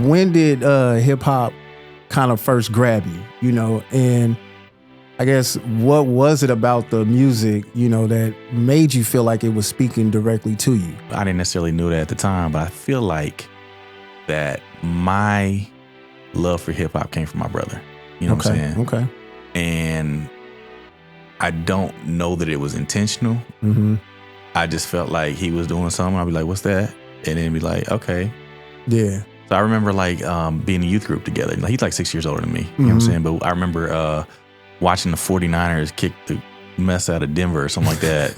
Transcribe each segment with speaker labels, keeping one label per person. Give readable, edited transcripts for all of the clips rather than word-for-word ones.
Speaker 1: when did hip hop kind of first grab you? You know, and I guess what was it about the music, you know, that made you feel like it was speaking directly to you?
Speaker 2: I didn't necessarily know that at the time, but I feel like that my love for hip hop came from my brother. You know what I'm saying?
Speaker 1: Okay.
Speaker 2: And I don't know that it was intentional.
Speaker 1: Mm-hmm.
Speaker 2: I just felt like he was doing something. I'd be like, what's that? And then be like, okay.
Speaker 1: Yeah.
Speaker 2: So I remember like being in a youth group together. Like, he's like 6 years older than me. You know what I'm saying? But I remember watching the 49ers kick the mess out of Denver or something like that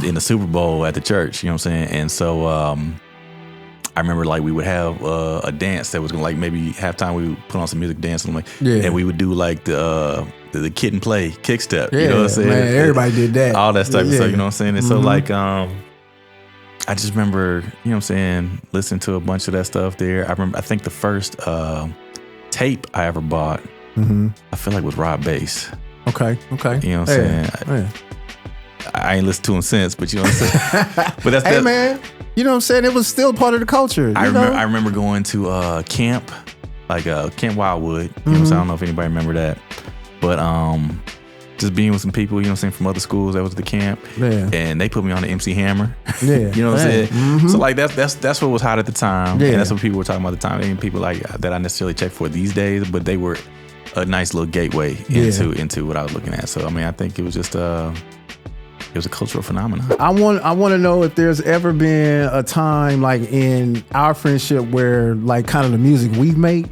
Speaker 2: in the Super Bowl at the church. You know what I'm saying? And so I remember like we would have a dance that was gonna, like, maybe halftime we would put on some music, dance, and like, and we would do like the kid and play kick step.
Speaker 1: Yeah,
Speaker 2: you know what I'm saying?
Speaker 1: Man, everybody did that.
Speaker 2: All that type of stuff. You know what I'm saying? And so like I just remember, you know what I'm saying, listening to a bunch of that stuff there. I think the first tape I ever bought, I feel like was Rob Bass.
Speaker 1: Okay.
Speaker 2: You know what I'm saying? I ain't listened to him since, but you know what I'm saying? But that's
Speaker 1: hey, man, you know what I'm saying? It was still part of the culture.
Speaker 2: I remember going to camp, like Camp Wildwood. You know what I'm saying? I don't know if anybody remember that. But just being with some people, you know what I'm saying, from other schools that was at the camp. Yeah. And they put me on the MC Hammer. Yeah. You know what I'm saying? So like that's what was hot at the time. Yeah. And that's what people were talking about at the time. They ain't people like that I necessarily check for these days, but they were a nice little gateway into what I was looking at. So I mean, I think it was just it was a cultural phenomenon.
Speaker 1: I want to know if there's ever been a time like in our friendship where like kind of the music we make,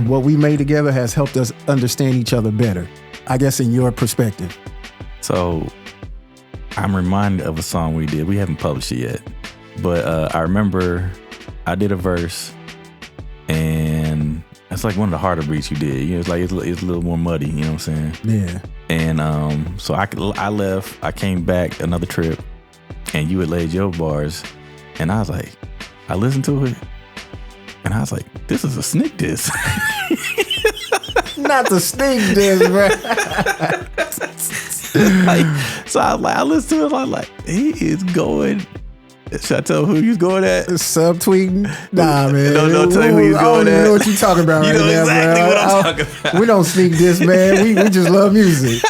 Speaker 1: what we made together has helped us understand each other better. I guess in your perspective.
Speaker 2: So I'm reminded of a song we did. We haven't published it yet, but I remember I did a verse, and it's like one of the harder beats you did. You know, it's like it's a little more muddy. You know what I'm saying? Yeah. And so I left. I came back another trip, and you had laid your bars, and I was like, I listened to it, and I was like, this is a sneak diss.
Speaker 1: Not the sneak diss, bro.
Speaker 2: Like, so I listened to it. I was like, he is going. Should I tell who he's going at?
Speaker 1: Subtweeting? Nah, man.
Speaker 2: Don't tell you who he's going at.
Speaker 1: I don't know what you're talking about right now,
Speaker 2: You know exactly what I'm talking about.
Speaker 1: We don't sneak this, man. We just love music.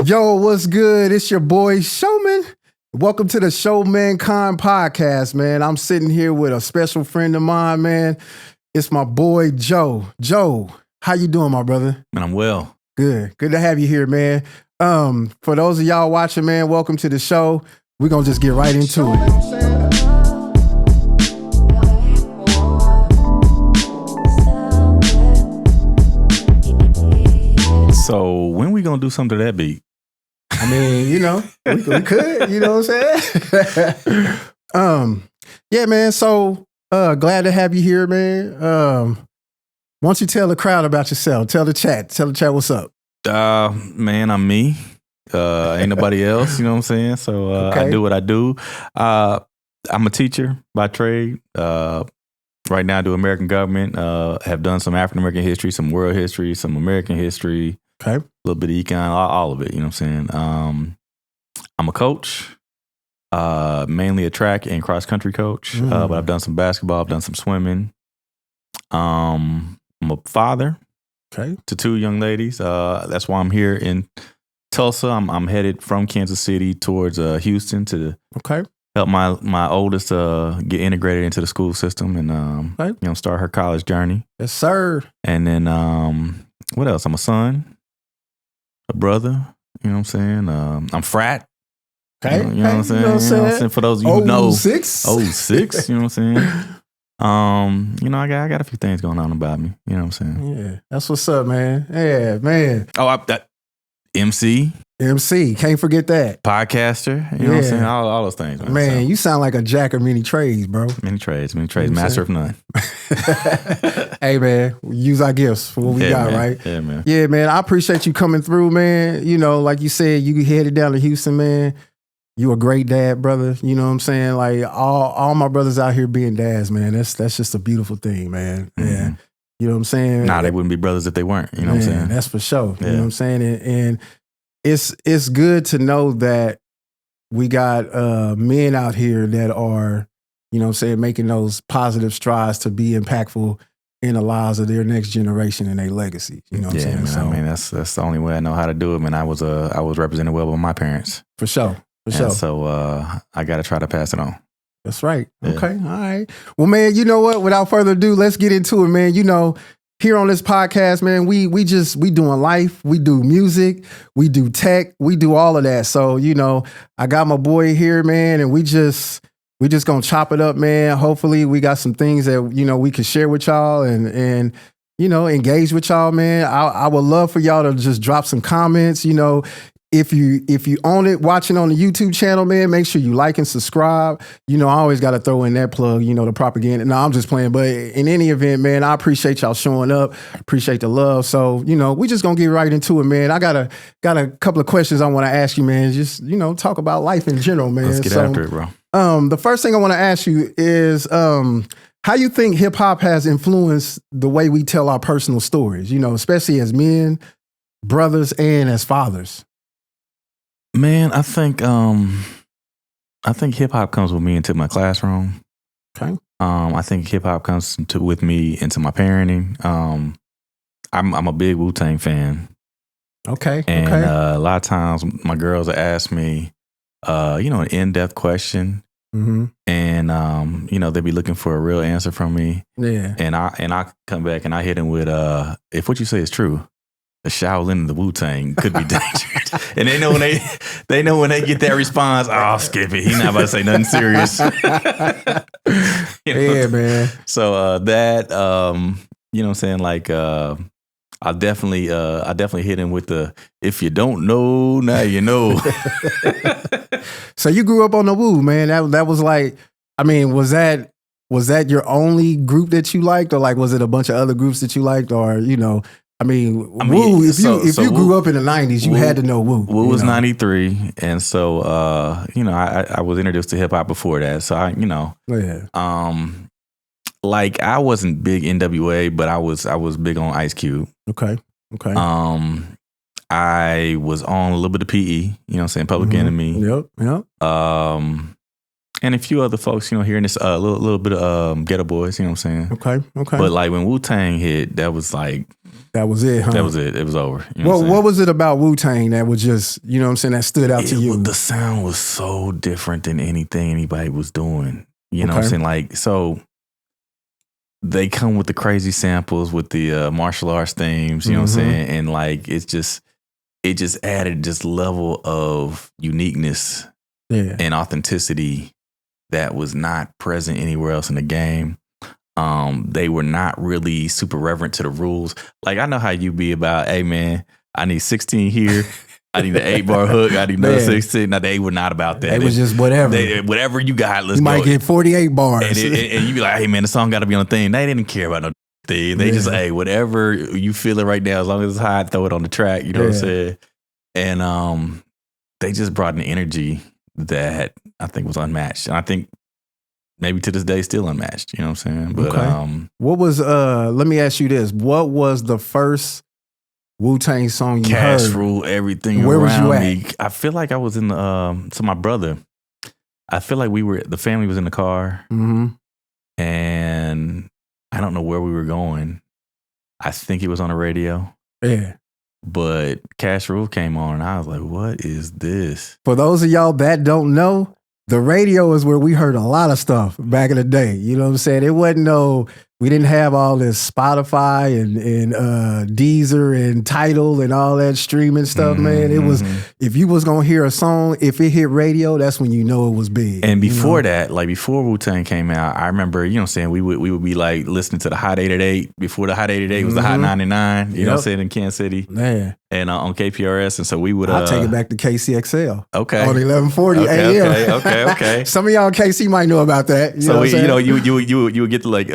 Speaker 1: Yo, what's good? It's your boy, Showman. Welcome to the Show Mankind podcast, man. I'm sitting here with a special friend of mine, man. It's my boy, Joe. Joe, how you doing, my brother?
Speaker 2: Man, I'm well.
Speaker 1: Good to have you here, man. For those of y'all watching, man, welcome to the show. We're going to just get right into it.
Speaker 2: So when we going to do something to that beat?
Speaker 1: I mean, you know, we could, you know what I'm saying? Yeah, man. So glad to have you here, man. Why don't you tell the crowd about yourself? Tell the chat what's up.
Speaker 2: Man, I'm me. Ain't nobody else, you know what I'm saying? So I do what I do. I'm a teacher by trade. Right now I do American government. Have done some African American history, some world history, some American history. Okay. A little bit of econ, all of it, you know what I'm saying? I'm a coach, mainly a track and cross country coach, but I've done some basketball, I've done some swimming. I'm a father to two young ladies. That's why I'm here in Tulsa. I'm headed from Kansas City towards Houston to help my oldest get integrated into the school system and start her college journey.
Speaker 1: Yes, sir.
Speaker 2: And then what else? I'm a son, a brother. You know what I'm saying? I'm frat.
Speaker 1: Okay.
Speaker 2: You know what I'm saying? You know what I'm saying? For those of you who know,
Speaker 1: 06.
Speaker 2: You know what I'm saying? You know, I got a few things going on about me. You know what I'm saying?
Speaker 1: Yeah, that's what's up, man. Yeah, man.
Speaker 2: Oh, MC,
Speaker 1: can't forget that.
Speaker 2: Podcaster, you know what I'm saying? All those things, man.
Speaker 1: Man, you sound like a jack of many trades, bro.
Speaker 2: Many trades, master of none.
Speaker 1: Hey, man, we use our gifts for what we got,
Speaker 2: man.
Speaker 1: right?
Speaker 2: Yeah, man.
Speaker 1: Yeah, man, I appreciate you coming through, man. You know, like you said, you headed down to Houston, man. You a great dad, brother. You know what I'm saying? Like all my brothers out here being dads, man. That's just a beautiful thing, man. Yeah. You know what I'm saying?
Speaker 2: Nah, they wouldn't be brothers if they weren't. You know what I'm saying?
Speaker 1: That's for sure. Yeah. You know what I'm saying? And it's good to know that we got men out here that are you know what I'm saying, making those positive strides to be impactful in the lives of their next generation and their legacy. You know what I'm saying?
Speaker 2: Man,
Speaker 1: So,
Speaker 2: I mean, that's the only way I know how to do it, man. I was represented well by my parents.
Speaker 1: For sure.
Speaker 2: And so I got to try to pass it on.
Speaker 1: That's right. Yeah. Okay. All right. Well, man, you know what? Without further ado, let's get into it, man. You know, here on this podcast, man, we doing life, we do music, we do tech, we do all of that. So, you know, I got my boy here, man, and we just gonna chop it up, man. Hopefully we got some things that, you know, we can share with y'all and you know, engage with y'all, man. I would love for y'all to just drop some comments, you know. If you own it, watching on the YouTube channel, man, make sure you like and subscribe. You know, I always got to throw in that plug, you know, the propaganda. No, I'm just playing. But in any event, man, I appreciate y'all showing up. Appreciate the love. So, you know, we just going to get right into it, man. I got a couple of questions I want to ask you, man. Just, you know, talk about life in general, man.
Speaker 2: Let's get after it, bro.
Speaker 1: The first thing I want to ask you is how you think hip hop has influenced the way we tell our personal stories, you know, especially as men, brothers, and as fathers.
Speaker 2: Man, I think hip hop comes with me into my classroom.
Speaker 1: Okay.
Speaker 2: I think hip hop comes with me into my parenting. I'm a big Wu-Tang fan.
Speaker 1: Okay.
Speaker 2: And a lot of times my girls ask me, you know, an in-depth question, and you know, they be looking for a real answer from me.
Speaker 1: Yeah.
Speaker 2: And I come back and I hit them with, if what you say is true, the Shaolin and the Wu-Tang could be dangerous. And they know when they get that response, oh, skip it. He's not about to say nothing serious. You know?
Speaker 1: Yeah, man.
Speaker 2: So that you know what I'm saying? Like I definitely hit him with the if you don't know, now you know.
Speaker 1: So you grew up on the Wu, man. That was like, I mean, was that your only group that you liked, or like was it a bunch of other groups that you liked, or you know? I mean, Wu, if you grew up in the 90s, you had to know Wu.
Speaker 2: Wu was 93. And so, you know, I was introduced to hip hop before that. So, you know, like I wasn't big NWA, but I was big on Ice Cube.
Speaker 1: Okay.
Speaker 2: I was on a little bit of PE, you know what I'm saying? Public Enemy.
Speaker 1: Yep.
Speaker 2: And a few other folks, you know, hearing this little bit of Ghetto Boys, you know what I'm saying?
Speaker 1: Okay.
Speaker 2: But like when Wu-Tang hit, that was like...
Speaker 1: That was it, huh?
Speaker 2: That was it. It was over. You know
Speaker 1: what was it about Wu-Tang that was just, you know what I'm saying, that stood out to you?
Speaker 2: The sound was so different than anything anybody was doing. You know what I'm saying? Like, so they come with the crazy samples with the martial arts themes, you know what I'm saying? And like, it just added this level of uniqueness and authenticity that was not present anywhere else in the game. They were not really super reverent to the rules. Like, I know how you be about, hey man, I need 16 here. I need an 8-bar hook. I need another 16. Now they were not about that.
Speaker 1: It was just whatever.
Speaker 2: Whatever you got, let's
Speaker 1: go. You might get 48 bars.
Speaker 2: And you be like, hey man, the song got to be on the thing. They didn't care about no thing. They just, hey, whatever you feel it right now, as long as it's high, throw it on the track. You know what I'm saying? And they just brought an energy that I think was unmatched. And I think maybe to this day still unmatched. You know what I'm saying? But
Speaker 1: what was let me ask you this. What was the first Wu-Tang song you heard?
Speaker 2: Cash Rule Everything. Where was you at? Me. I feel like I was in the so my brother, I feel like the family was in the car, and I don't know where we were going. I think it was on the radio.
Speaker 1: Yeah.
Speaker 2: But Cash Rule came on and I was like, what is this?
Speaker 1: For those of y'all that don't know, the radio is where we heard a lot of stuff back in the day. You know what I'm saying? It wasn't we didn't have all this Spotify and Deezer and Tidal and all that streaming stuff, man. It was, if you was going to hear a song, if it hit radio, that's when you know it was big.
Speaker 2: And before that, like before Wu-Tang came out, I remember, you know what I'm saying, we would be like listening to the Hot 888. Before the Hot 888 was the Hot 99, you know what I'm saying, in Kansas City.
Speaker 1: Man.
Speaker 2: And on KPRS. And so we would...
Speaker 1: I'll take it back to KCXL.
Speaker 2: Okay.
Speaker 1: On 1140 AM.
Speaker 2: Okay.
Speaker 1: Some of y'all in KC might know about that. You
Speaker 2: know you would get to like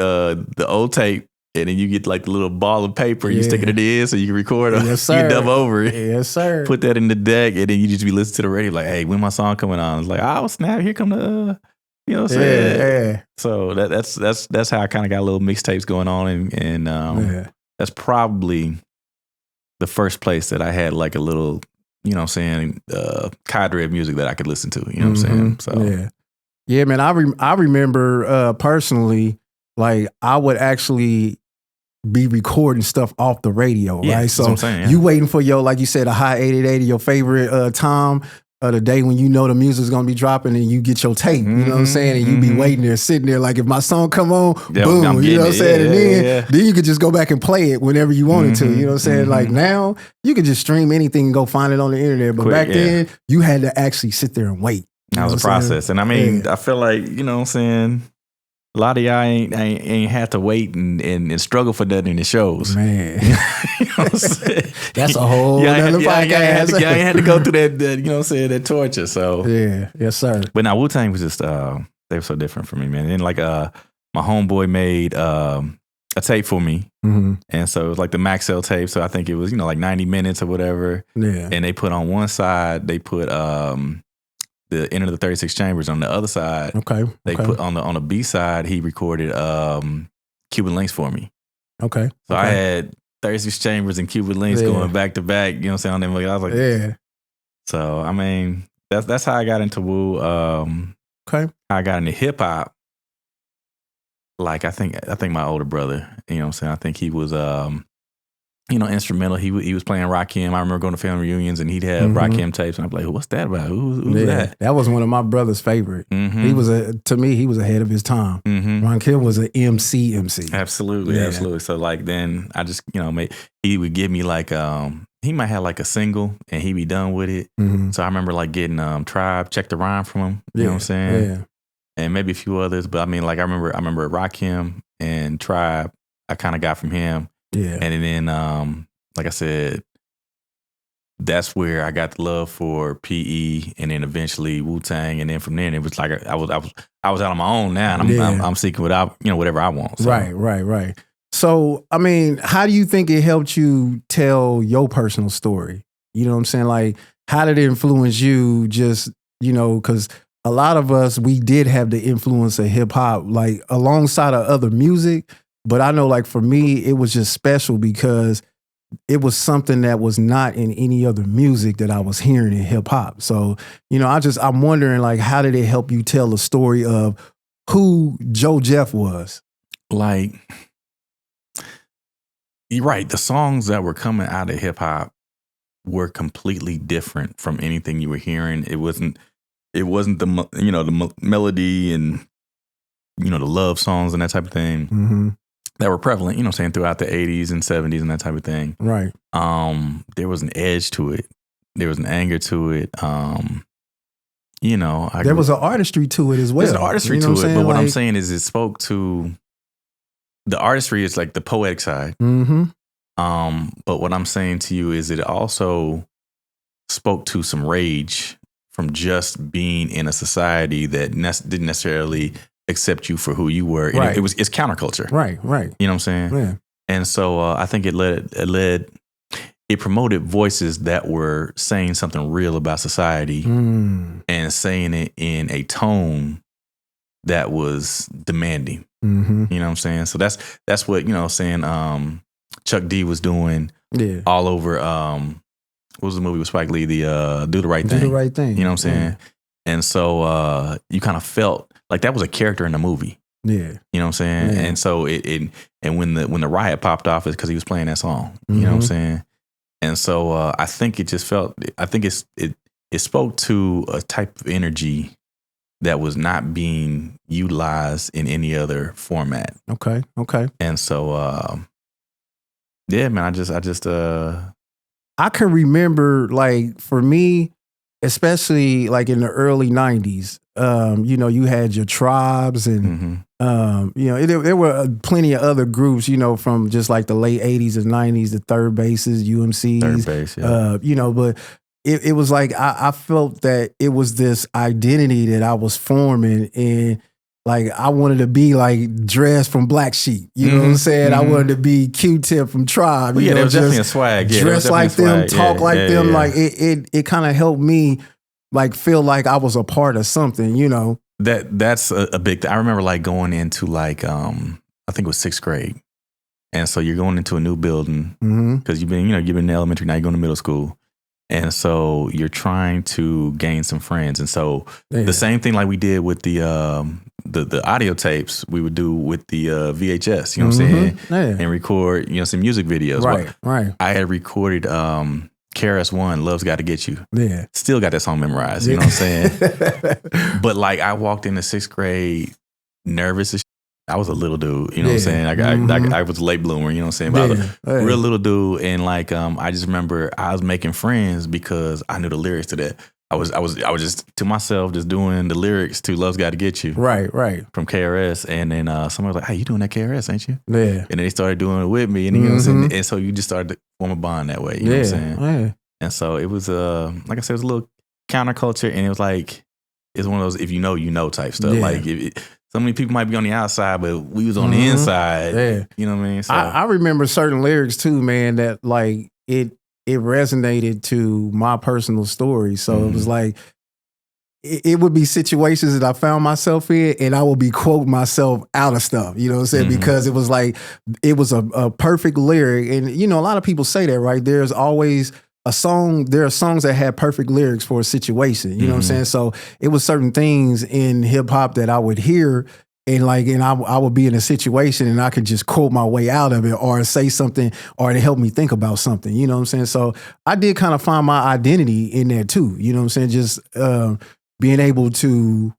Speaker 2: the old tape, and then you get like the little ball of paper, you stick it in the end so you can record it.
Speaker 1: Yes, sir.
Speaker 2: You dub over it.
Speaker 1: Yes, sir.
Speaker 2: Put that in the deck, and then you just be listening to the radio like, hey, when my song coming on? It's like, oh snap, here come the you know what I'm saying?
Speaker 1: Yeah.
Speaker 2: So that's how I kind of got little mixtapes going on, and that's probably the first place that I had like a little, you know what I'm saying, cadre of music that I could listen to. You know what I'm saying? So
Speaker 1: Yeah, man. I remember personally, like I would actually be recording stuff off the radio,
Speaker 2: Yeah,
Speaker 1: right?
Speaker 2: that's
Speaker 1: So
Speaker 2: what I'm saying, yeah.
Speaker 1: you waiting for your, like you said, a high 880, your favorite time of the day when you know the music's gonna be dropping and you get your tape, you know what I'm saying? And you be waiting there, sitting there, like if my song come on, boom, you know what I'm saying? And then you could just go back and play it whenever you wanted to, you know what I'm saying? Like now, you could just stream anything and go find it on the internet. But back then, you had to actually sit there and wait.
Speaker 2: That was a process. And I mean, I feel like, you know what I'm saying? A lot of y'all ain't had to wait and struggle for that in the shows.
Speaker 1: Man.
Speaker 2: You know what I'm saying?
Speaker 1: That's a whole other podcast.
Speaker 2: Y'all ain't had to go through that, you know what I'm saying, that torture. So
Speaker 1: yeah, yes, sir.
Speaker 2: But now Wu-Tang was just, they were so different for me, man. And like my homeboy made a tape for me. And so it was like the Maxell tape. So I think it was, you know, like 90 minutes or whatever. Yeah. And they put on one side, they put the Enter the 36 Chambers. On the other side, they put on the B side, he recorded Cuban Links for me. So I had 36 Chambers and Cuban Links going back to back, you know what I'm saying, on them. I was like, yeah. So I mean, that's how I got into Wu. How I got into hip hop. Like I think my older brother, you know what I'm saying, I think he was you know, instrumental. He was playing Rakim. I remember going to family reunions and he'd have Rakim tapes, and I'd be like, "What's that about? Who's that?"
Speaker 1: That was one of my brother's favorite. He was to me, he was ahead of his time. Rakim was an MC.
Speaker 2: Absolutely. So like then I just, you know, he would give me like he might have like a single and he'd be done with it. So I remember like getting Tribe, Check the Rhyme from him. You know what I'm saying? Yeah. And maybe a few others, but I mean, like I remember Rakim and Tribe. I kind of got from him. Yeah. And then, like I said, that's where I got the love for PE, and then eventually Wu-Tang, and then from there it was like I was out on my own now, and I'm seeking whatever I want. So.
Speaker 1: Right. So I mean, how do you think it helped you tell your personal story? You know what I'm saying? Like, how did it influence you? Just, you know, because a lot of us, we did have the influence of hip hop, like alongside of other music. But I know, like, for me, it was just special because it was something that was not in any other music that I was hearing in hip hop. So, you know, I'm wondering, like, how did it help you tell the story of who Joe Jeff was?
Speaker 2: Like, you're right. The songs that were coming out of hip hop were completely different from anything you were hearing. It wasn't the, you know, the melody and, you know, the love songs and that type of thing. That were prevalent, you know what I'm saying, throughout the 80s and 70s and that type of thing.
Speaker 1: Right.
Speaker 2: There was an edge to it. There was an anger to it. You know.
Speaker 1: There was an artistry to it as well.
Speaker 2: There's an artistry to it, but what I'm saying is it spoke to, the artistry is like the poetic side. But what I'm saying to you is it also spoke to some rage from just being in a society that didn't necessarily accept you for who you were. Right. It's counterculture.
Speaker 1: Right.
Speaker 2: You know what I'm saying?
Speaker 1: Yeah.
Speaker 2: And so I think it promoted voices that were saying something real about society and saying it in a tone that was demanding. You know what I'm saying? So that's what, you know, saying Chuck D was doing all over what was the movie with Spike Lee? The Do the Right Thing.
Speaker 1: Do the Right Thing.
Speaker 2: You know what I'm saying? And so you kind of felt like that was a character in the movie.
Speaker 1: Yeah.
Speaker 2: You know what I'm saying? Yeah. And so and when the riot popped off, it's because he was playing that song. You know what I'm saying? And so I think it spoke to a type of energy that was not being utilized in any other format.
Speaker 1: Okay.
Speaker 2: And so yeah, man, I
Speaker 1: can remember, like, for me, especially like in the early 90s, you know, you had your Tribes and, you know, there were plenty of other groups, you know, from just like the late 80s and 90s, the Third Bases, UMCs,
Speaker 2: Third Base, yeah.
Speaker 1: You know, but it was like, I felt that it was this identity that I was forming, and like, I wanted to be like Dress from Black Sheep. You know what I'm saying? I wanted to be Q-Tip from Tribe.
Speaker 2: Well, yeah, there was definitely a swag. Yeah,
Speaker 1: dress like them, talk like them. Like it kind of helped me like feel like I was a part of something, you know.
Speaker 2: That's a big thing. I remember like going into like I think it was 6th grade. And so you're going into a new building because you've been in elementary, now you're going to middle school. And so you're trying to gain some friends. And so the same thing like we did with the audio tapes, we would do with the VHS, you know what I'm saying? And record, some music videos.
Speaker 1: Right.
Speaker 2: I had recorded KRS-One, Love's Got to Get You.
Speaker 1: Yeah.
Speaker 2: Still got that song memorized, you know what I'm saying? But like I walked into 6th grade nervous as shit. I was a little dude, you know what I'm saying? I was a late bloomer, you know what I'm saying? But I was a real little dude, and like I just remember I was making friends because I knew the lyrics to that. I was just to myself just doing the lyrics to "Love's Got to Get You,"
Speaker 1: right, from
Speaker 2: KRS, and then somebody was like, "Hey, you doing that KRS, ain't you?"
Speaker 1: Yeah,
Speaker 2: and then they started doing it with me, and you know what I'm saying? And so you just started to form a bond that way, you know what I'm saying?
Speaker 1: Yeah.
Speaker 2: And so it was like I said, it was a little counterculture, and it was like it's one of those if you know type stuff. Like so many people might be on the outside, but we was on the inside. Yeah. You know what I mean? So
Speaker 1: I remember certain lyrics too, man, that like it resonated to my personal story. So it was like it would be situations that I found myself in, and I would be quoting myself out of stuff, you know what I'm saying? Because it was like it was a perfect lyric. And a lot of people say that, right? There's always there are songs that had perfect lyrics for a situation, you know what I'm saying? So it was certain things in hip hop that I would hear and I would be in a situation and I could just quote my way out of it or say something or to help me think about something, you know what I'm saying? So I did kind of find my identity in there too, you know what I'm saying? Just being able to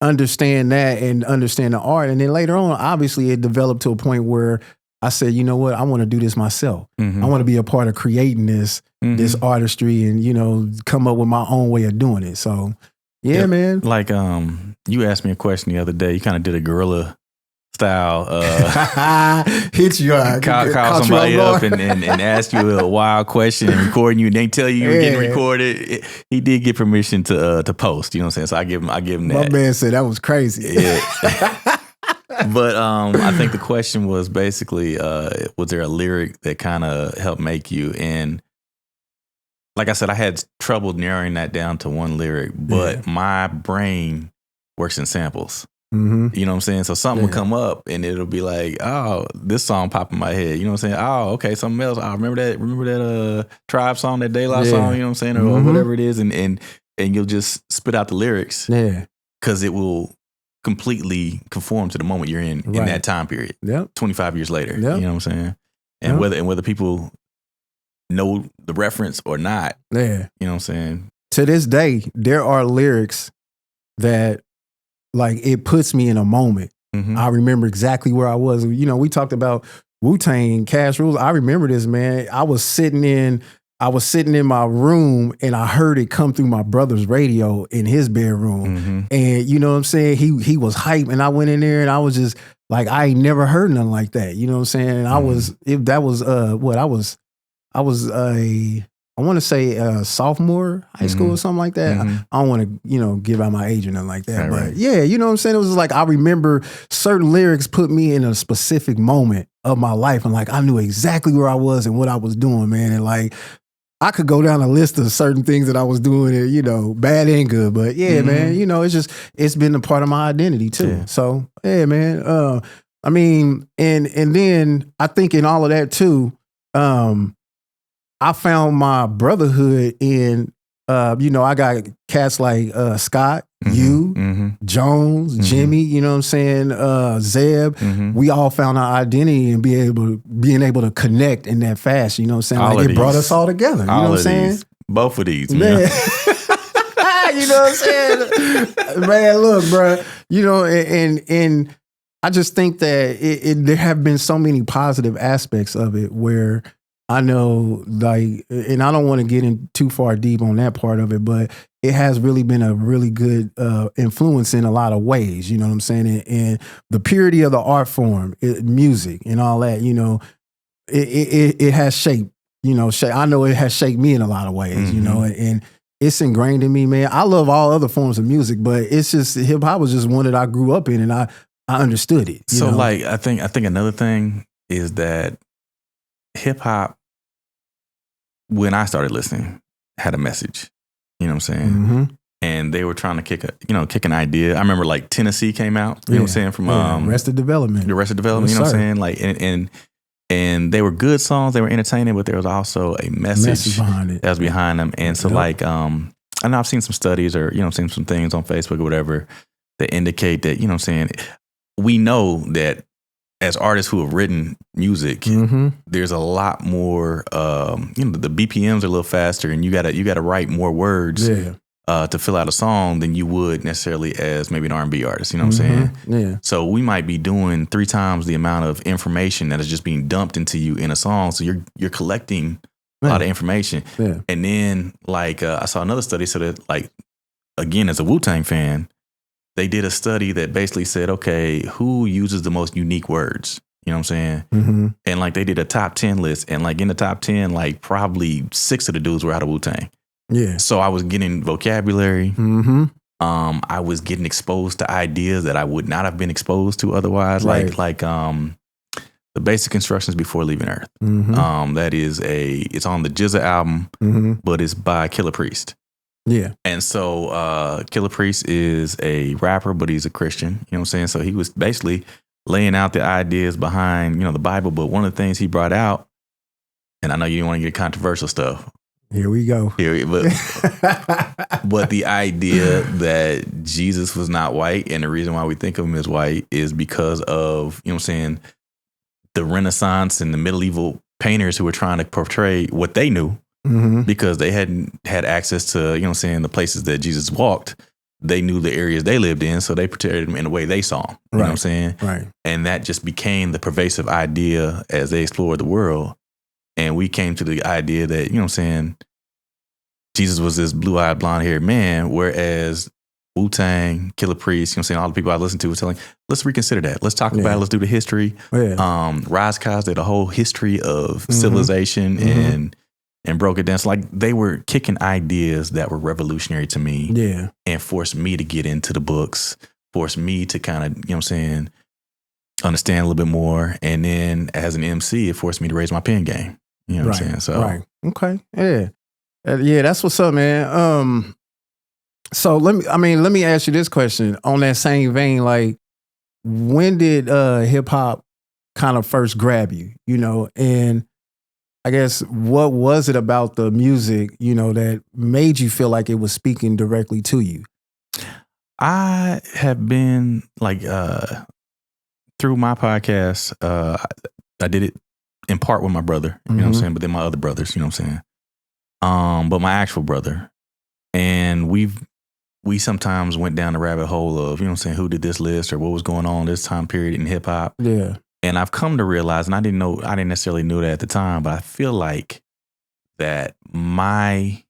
Speaker 1: understand that and understand the art. And then later on, obviously it developed to a point where I said, you know what? I want to do this myself. I want to be a part of creating this artistry and, come up with my own way of doing it. So, yeah, man.
Speaker 2: Like, you asked me a question the other day. You kind of did a guerrilla style.
Speaker 1: Hit you out.
Speaker 2: Call somebody up and ask you a wild question and recording you. And they tell you you're getting recorded. He did get permission to post. You know what I'm saying? So I give him that.
Speaker 1: My man said that was crazy.
Speaker 2: Yeah. But I think the question was basically, was there a lyric that kind of helped make you? And like I said, I had trouble narrowing that down to one lyric, but my brain works in samples. You know what I'm saying? So something will come up and it'll be like, oh, this song pop in my head. You know what I'm saying? Oh, okay, something else. I remember that Tribe song, that Daylight song, you know what I'm saying? Or whatever it is. And you'll just spit out the lyrics. Yeah. Because it will completely conform to the moment you're in that time period. 25 years later. You know what I'm saying? And whether people know the reference or not. You know what I'm saying?
Speaker 1: To this day, there are lyrics that like it puts me in a moment. I remember exactly where I was. We talked about Wu-Tang, Cash Rules. I remember this, man. I was sitting in my room and I heard it come through my brother's radio in his bedroom. And you know what I'm saying? He was hype and I went in there and I was just like, I ain't never heard nothing like that. You know what I'm saying? And I want to say sophomore high school or something like that. I don't want to, give out my age or nothing like that. But yeah, you know what I'm saying? It was like, I remember certain lyrics put me in a specific moment of my life. And like, I knew exactly where I was and what I was doing, man. And like, I could go down a list of certain things that I was doing and, bad and good. But yeah, man, it's been a part of my identity too. Yeah. So yeah, man. I mean, and then I think in all of that too, I found my brotherhood in, I got cats like Scott, Jones, Jimmy, you know what I'm saying, Zeb. We all found our identity and being able to connect in that fast, you know what I'm saying? It brought us all together, you know what I'm saying?
Speaker 2: Both of these,
Speaker 1: man. You know what I'm saying? Man, look, bro, and I just think that there have been so many positive aspects of it where I know, like, and I don't want to get in too far deep on that part of it, but it has really been a really good influence in a lot of ways, you know what I'm saying? And the purity of the art form, music and all that, it has shaped, I know it has shaped me in a lot of ways, and it's ingrained in me, man. I love all other forms of music, but it's just, hip hop was just one that I grew up in and I understood it.
Speaker 2: So like, I think another thing is that hip hop, when I started listening, had a message. You know what I'm saying? And they were trying to kick an idea. I remember like Tennessee came out. You know what I'm saying? From
Speaker 1: Arrested Development.
Speaker 2: The Arrested Development. You know what I'm saying? Like and And they were good songs. They were entertaining, but there was also a message
Speaker 1: behind it.
Speaker 2: that was behind them. And so like, I know I've seen some studies or, seen some things on Facebook or whatever that indicate that, we know that as artists who have written music, there's a lot more, the BPMs are a little faster and you gotta write more words to fill out a song than you would necessarily as maybe an R&B artist. You know what I'm saying?
Speaker 1: Yeah.
Speaker 2: So we might be doing 3 times the amount of information that is just being dumped into you in a song. So you're collecting a lot of information.
Speaker 1: Yeah.
Speaker 2: And then like I saw another study so that like, again, as a Wu-Tang fan, they did a study that basically said, okay, who uses the most unique words? You know what I'm saying? And like they did a top 10 list and like in the top 10, like probably 6 of the dudes were out of Wu-Tang.
Speaker 1: Yeah.
Speaker 2: So I was getting vocabulary. I was getting exposed to ideas that I would not have been exposed to otherwise.
Speaker 1: Right.
Speaker 2: Like the basic instructions before leaving Earth. That is it's on the Jizza album, but it's by Killah Priest.
Speaker 1: Yeah.
Speaker 2: And so Killah Priest is a rapper, but he's a Christian. You know what I'm saying? So he was basically laying out the ideas behind, the Bible. But one of the things he brought out, and I know you don't want to get controversial stuff.
Speaker 1: Here we go.
Speaker 2: But the idea that Jesus was not white and the reason why we think of him as white is because of, the Renaissance and the medieval painters who were trying to portray what they knew because they hadn't had access to, the places that Jesus walked. They knew the areas they lived in, so they portrayed him in the way they saw him. You know what I'm saying?
Speaker 1: Right.
Speaker 2: And that just became the pervasive idea as they explored the world. And we came to the idea that, Jesus was this blue-eyed, blonde-haired man, whereas Wu-Tang, Killah Priest, all the people I listened to were telling, let's reconsider that. Let's talk about it. Let's do the history. Rise Cause did a whole history of civilization and broke it down. So like they were kicking ideas that were revolutionary to me.
Speaker 1: Yeah.
Speaker 2: And forced me to get into the books, forced me to kind of, understand a little bit more. And then as an MC, it forced me to raise my pen game. You know what I'm saying? So
Speaker 1: Okay. Yeah. Yeah, that's what's up, man. So let me ask you this question on that same vein. Like, when did hip hop kind of first grab you? And I guess what was it about the music, that made you feel like it was speaking directly to you?
Speaker 2: I have been like through my podcast, I did it in part with my brother, you know what I'm saying? But then my other brothers, you know what I'm saying? But my actual brother. And we sometimes went down the rabbit hole of, who did this list or what was going on this time period in hip hop.
Speaker 1: Yeah.
Speaker 2: And I've come to realize, and I didn't necessarily know that at the time, but I feel like that my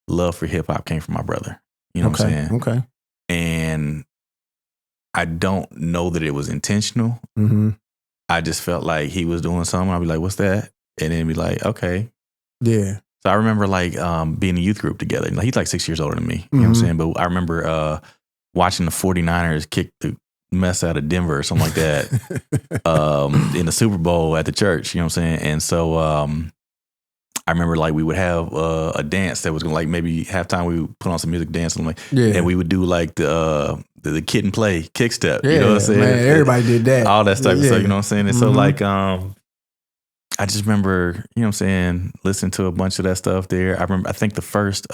Speaker 2: love for hip hop came from my brother. You know what I'm saying?
Speaker 1: Okay.
Speaker 2: And I don't know that it was intentional. I just felt like he was doing something. I'd be like, what's that? And then be like, okay.
Speaker 1: Yeah.
Speaker 2: So I remember like being in a youth group together. Like, he's like 6 years older than me. You know what I'm saying? But I remember watching the 49ers kick the mess out of Denver or something like that in the Super Bowl at the church. You know what I'm saying? And so I remember like we would have a dance that was gonna like maybe halftime we would put on some music dance and and we would do like the kid and play kick step. You know what I'm saying?
Speaker 1: Man, everybody did that.
Speaker 2: All that type of stuff, you know what I'm saying? And so like I just remember, you know what I'm saying, listening to a bunch of that stuff there. I think the first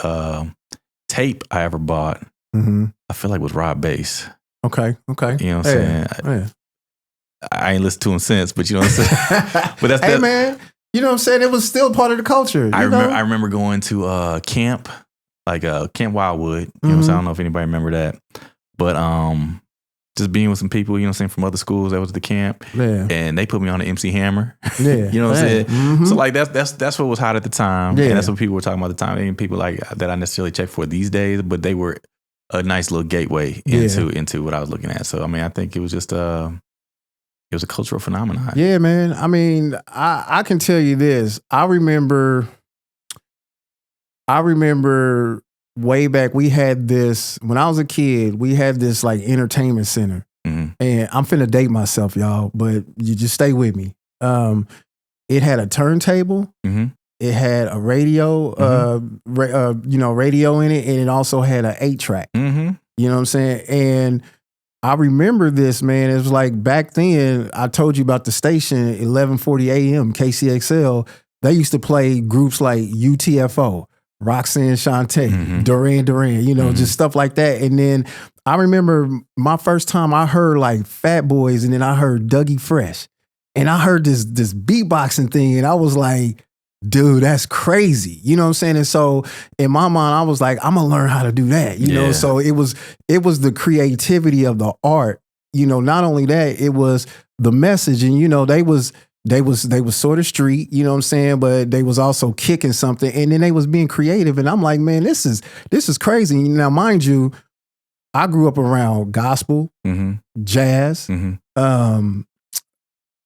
Speaker 2: tape I ever bought, I feel like was Rob Bass.
Speaker 1: Okay.
Speaker 2: You know what I'm saying? I ain't listened to him since, but you know what I'm saying? But
Speaker 1: that's man, you know what I'm saying? It was still part of the culture.
Speaker 2: I remember going to camp, like Camp Wildwood. You know what I'm saying? I don't know if anybody remember that. But just being with some people, you know what I'm saying, from other schools that was at the camp. Yeah. And they put me on the MC Hammer. Yeah. You know what I'm saying? So like that's what was hot at the time. Yeah. And that's what people were talking about at the time. Ain't people like that I necessarily check for these days, but they were a nice little gateway into what I was looking at. So I mean, I think it was just it was a cultural phenomenon.
Speaker 1: Yeah, man. I mean, I can tell you this. I remember way back, we had this, when I was a kid, we had this like entertainment center. And I'm finna date myself, y'all, but you just stay with me. It had a turntable. It had a radio, radio in it, and it also had an 8-track. You know what I'm saying? And I remember this, man. It was like back then, I told you about the station, 1140 AM, KCXL. They used to play groups like UTFO, Roxanne Shante, Duran Duran, just stuff like that. And then I remember my first time I heard like Fat Boys, and then I heard Dougie Fresh. And I heard this beatboxing thing, and I was like, dude, that's crazy. You know what I'm saying? And so in my mind, I was like, I'm gonna learn how to do that. You know, so it was the creativity of the art. Not only that, it was the message. And they was sort of street, you know what I'm saying? But they was also kicking something, and then they was being creative. And I'm like, man, this is crazy. Now, mind you, I grew up around gospel, jazz,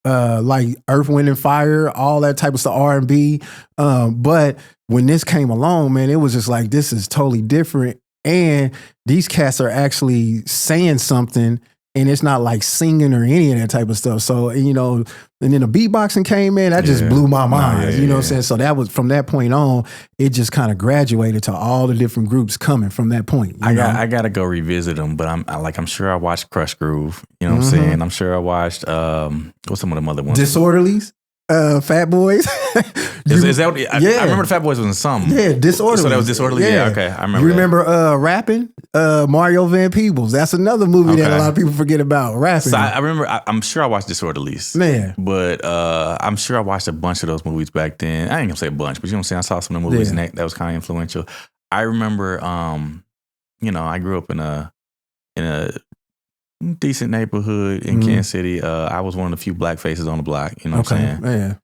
Speaker 1: like Earth, Wind and Fire, all that type of stuff, R&B. But when this came along, man, it was just like, this is totally different. And these cats are actually saying something, and it's not like singing or any of that type of stuff. So, and then the beatboxing came in, that just blew my mind. You know what I'm saying? So that was, from that point on, it just kind of graduated to all the different groups coming from that point. I
Speaker 2: got to go revisit them, but I'm sure I watched Crush Groove. You know what I'm saying? I'm sure I watched, what's some of the other ones?
Speaker 1: Disorderlies. Fat Boys.
Speaker 2: Is that what, I remember the Fat Boys was in something.
Speaker 1: Yeah, Disorderly.
Speaker 2: So that was Disorderly? Yeah, okay. I remember.
Speaker 1: You remember rapping? Mario Van Peebles. That's another movie that a lot of people forget about. Rapping.
Speaker 2: So I remember, I'm sure I watched Disorderlies.
Speaker 1: Man.
Speaker 2: But I'm sure I watched a bunch of those movies back then. I ain't gonna say a bunch, but you know what I'm saying? I saw some of the movies and that was kind of influential. I remember, I grew up in a decent neighborhood in Kansas City. I was one of the few black faces on the block. You know what I'm saying?
Speaker 1: Yeah.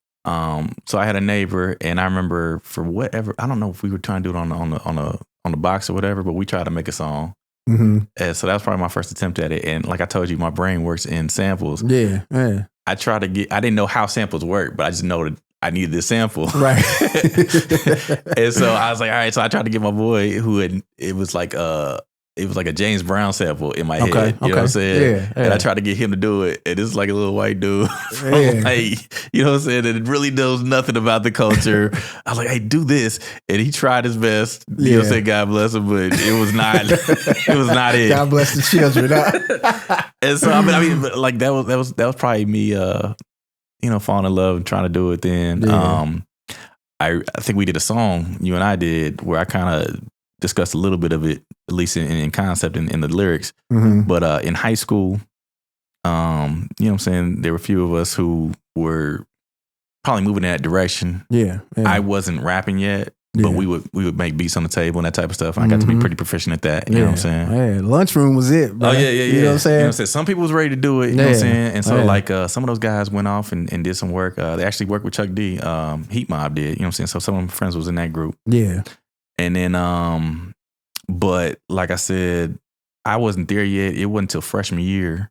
Speaker 2: So I had a neighbor, and I remember, for whatever, I don't know if we were trying to do it on the box or whatever, but we tried to make a song. And so that was probably my first attempt at it. And like I told you, my brain works in samples.
Speaker 1: Yeah.
Speaker 2: I didn't know how samples work, but I just know that I needed this sample.
Speaker 1: Right.
Speaker 2: And so I was like, all right. So I tried to get my boy it was like a James Brown sample in my head. You know what I'm saying?
Speaker 1: Yeah.
Speaker 2: And I tried to get him to do it. And it's like a little white dude from like, you know what I'm saying? And it really knows nothing about the culture. I was like, hey, do this. And he tried his best. You know what I'm saying? God bless him, but it was not it.
Speaker 1: God bless the children.
Speaker 2: And so I mean, but like that was probably me falling in love and trying to do it then. Yeah. I think we did a song, you and I did, where I kind of discussed a little bit of it, at least in concept and in the lyrics. But in high school, you know what I'm saying, there were a few of us who were probably moving in that direction.
Speaker 1: Yeah.
Speaker 2: I wasn't rapping yet, but we would make beats on the table and that type of stuff. And I got to be pretty proficient at that. You know what I'm saying?
Speaker 1: Yeah, lunchroom was it, bro.
Speaker 2: Oh, yeah.
Speaker 1: You know what I'm saying?
Speaker 2: You know what I'm saying? Some people was ready to do it, you know what I'm saying? And so like some of those guys went off and did some work. They actually worked with Chuck D. Heat Mob did, you know what I'm saying? So some of my friends was in that group.
Speaker 1: Yeah.
Speaker 2: And then but like I said, I wasn't there yet. It wasn't until freshman year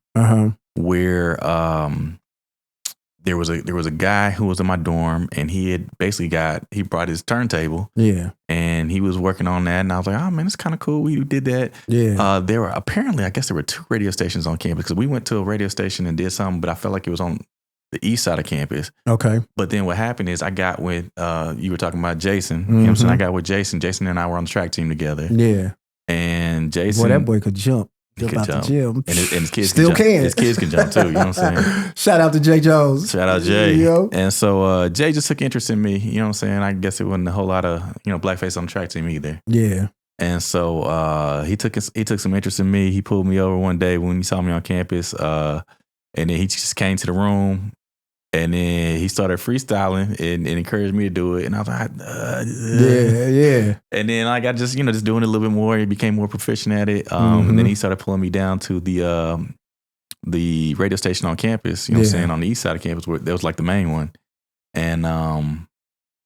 Speaker 2: where there was a guy who was in my dorm, and he brought his turntable.
Speaker 1: Yeah.
Speaker 2: And he was working on that, and I was like, oh man, it's kind of cool. We did that.
Speaker 1: Yeah.
Speaker 2: There were apparently, I guess there were 2 radio stations on campus, because we went to a radio station and did something, but I felt like it was on the east side of campus.
Speaker 1: Okay.
Speaker 2: But then what happened is I got with, you were talking about Jason. You know what I'm saying? I got with Jason. Jason and I were on the track team together.
Speaker 1: Yeah.
Speaker 2: And Jason.
Speaker 1: Boy, that boy could jump.
Speaker 2: He could jump.
Speaker 1: The gym.
Speaker 2: And his kids
Speaker 1: still can.
Speaker 2: His kids can jump too. You know what I'm saying?
Speaker 1: Shout out to Jay Jones.
Speaker 2: Shout out Jay.
Speaker 1: Yo.
Speaker 2: And so Jay just took interest in me. You know what I'm saying? I guess it wasn't a whole lot of blackface on the track team either.
Speaker 1: Yeah.
Speaker 2: And so he took some interest in me. He pulled me over one day when he saw me on campus, and then he just came to the room. And then he started freestyling and encouraged me to do it. And I was like,
Speaker 1: yeah.
Speaker 2: And then like I just, just doing it a little bit more. He became more proficient at it. And then he started pulling me down to the radio station on campus, you know what I'm saying, on the east side of campus, where that was like the main one. And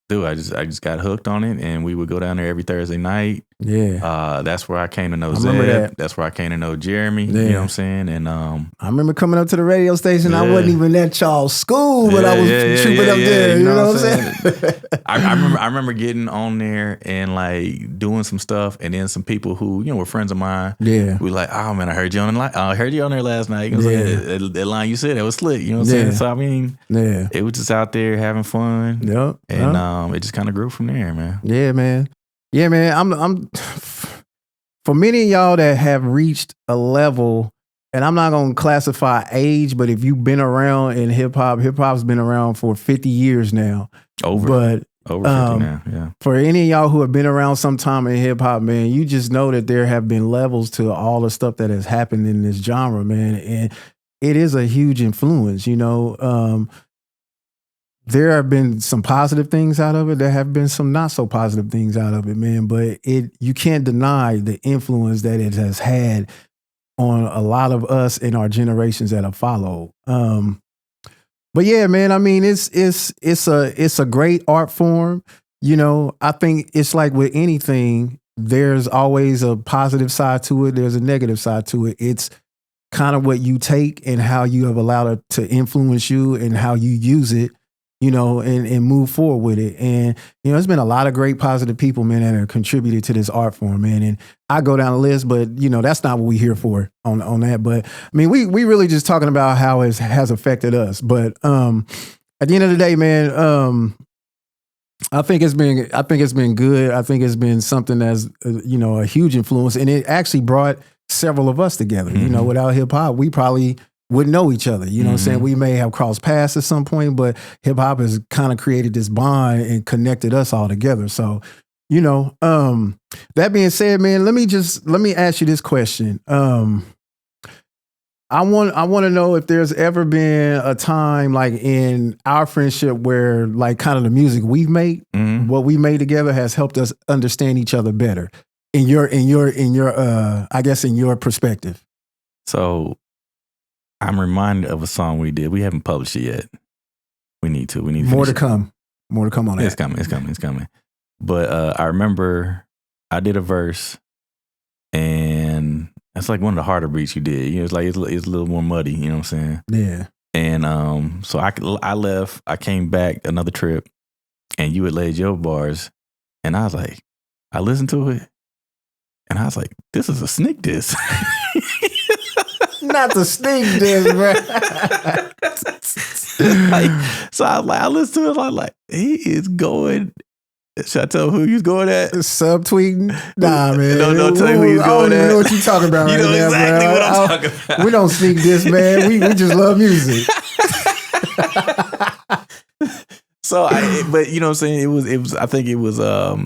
Speaker 2: dude, I just got hooked on it, and we would go down there every Thursday night.
Speaker 1: Yeah.
Speaker 2: That's where I came to know Zeb. That's where I came to know Jeremy. You know what I'm saying? And
Speaker 1: I remember coming up to the radio station. I wasn't even at y'all's school, but I was trooping up there. You know what I'm saying?
Speaker 2: I remember getting on there and like doing some stuff, and then some people who were friends of mine.
Speaker 1: Yeah.
Speaker 2: We like, oh man, I heard you on there last night. It was like, that line you said, that was slick. You know what I'm saying? So I mean, it was just out there having fun.
Speaker 1: Yep.
Speaker 2: And it just kind of grew from there, man.
Speaker 1: Yeah, man. Yeah, man. I'm for many of y'all that have reached a level and I'm not going to classify age, but if you've been around in hip hop's been around for 50 years now.
Speaker 2: Over 50 now, yeah.
Speaker 1: For any of y'all who have been around some time in hip hop, man, you just know that there have been levels to all the stuff that has happened in this genre, man. And it is a huge influence, you know. There have been some positive things out of it. There have been some not so positive things out of it, man. But you can't deny the influence that it has had on a lot of us in our generations that have followed. But yeah, man, I mean, it's a great art form. You know, I think it's like with anything, there's always a positive side to it. There's a negative side to it. It's kind of what you take and how you have allowed it to influence you and how you use it, you know, and move forward with it. And, you know, there's been a lot of great positive people, man, that have contributed to this art form, man. And I go down the list, but, you know, that's not what we're here for on that. But, I mean, we really just talking about how it has affected us. But at the end of the day, man, I think it's been good. I think it's been something that's, you know, a huge influence. And it actually brought several of us together. You know, without hip hop, we probably wouldn't know each other. You know what I'm saying? We may have crossed paths at some point, but hip hop has kind of created this bond and connected us all together. So, you know, that being said, man, let me ask you this question. I want to know if there's ever been a time like in our friendship where like kind of the music we've made, what we made together has helped us understand each other better in your I guess in your perspective.
Speaker 2: So I'm reminded of a song we did. We haven't published it yet. We need to.
Speaker 1: More to come on that.
Speaker 2: It's coming. But I remember I did a verse, and it's like one of the harder beats you did. You know, it's like it's a little more muddy. You know what I'm saying?
Speaker 1: Yeah.
Speaker 2: And so I left. I came back another trip, and you had laid your bars, and I was like, I listened to it, and I was like, this is a sneak diss.
Speaker 1: Not the sneak diss, bro.
Speaker 2: So I listened to it. I'm like, he is going. Should I tell who he's going at?
Speaker 1: Subtweeting? Nah, man.
Speaker 2: Don't tell you who he's going at.
Speaker 1: I don't even know what you're talking about right now,
Speaker 2: You know exactly
Speaker 1: bro.
Speaker 2: what I'm talking about.
Speaker 1: We don't sneak diss, man. We just love music.
Speaker 2: So, but you know what I'm saying? It was. I think it was a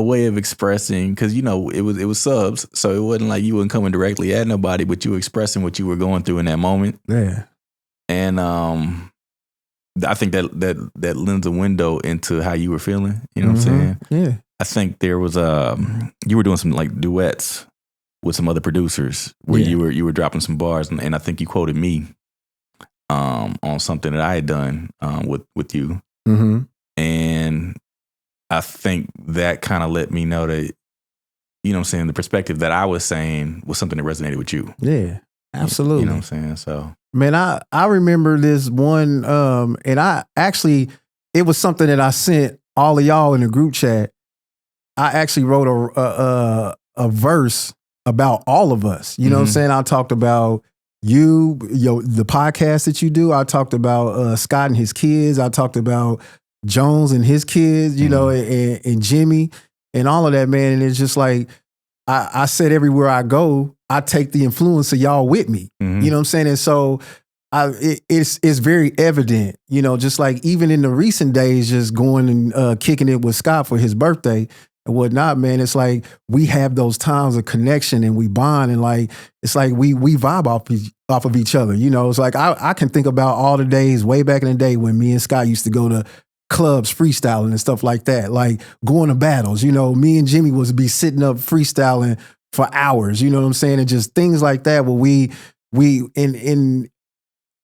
Speaker 2: way of expressing, because you know it was subs, so it wasn't like you weren't coming directly at nobody, but you were expressing what you were going through in that moment.
Speaker 1: Yeah.
Speaker 2: And I think that lends a window into how you were feeling. You know what I'm saying?
Speaker 1: Yeah.
Speaker 2: I think there was you were doing some like duets with some other producers where you were dropping some bars, and I think you quoted me on something that I had done with you. And I think that kind of let me know that, you know what I'm saying, the perspective that I was saying was something that resonated with you.
Speaker 1: Yeah, absolutely.
Speaker 2: You know what I'm saying? So,
Speaker 1: man, I remember this one, and it was something that I sent all of y'all in the group chat. I actually wrote a verse about all of us. You know what I'm saying? I talked about the podcast that you do. I talked about Scott and his kids. I talked about Jones and his kids, you know, and Jimmy and all of that, man. And it's just like, I said everywhere I go, I take the influence of y'all with me. You know what I'm saying? And so it's very evident, you know, just like even in the recent days, just going and kicking it with Scott for his birthday and whatnot, man. It's like we have those times of connection and we bond, and like it's like we vibe off of each other. You know, it's like I can think about all the days way back in the day when me and Scott used to go to clubs freestyling and stuff like that, like going to battles. You know, me and Jimmy was be sitting up freestyling for hours. You know what I'm saying? And just things like that where we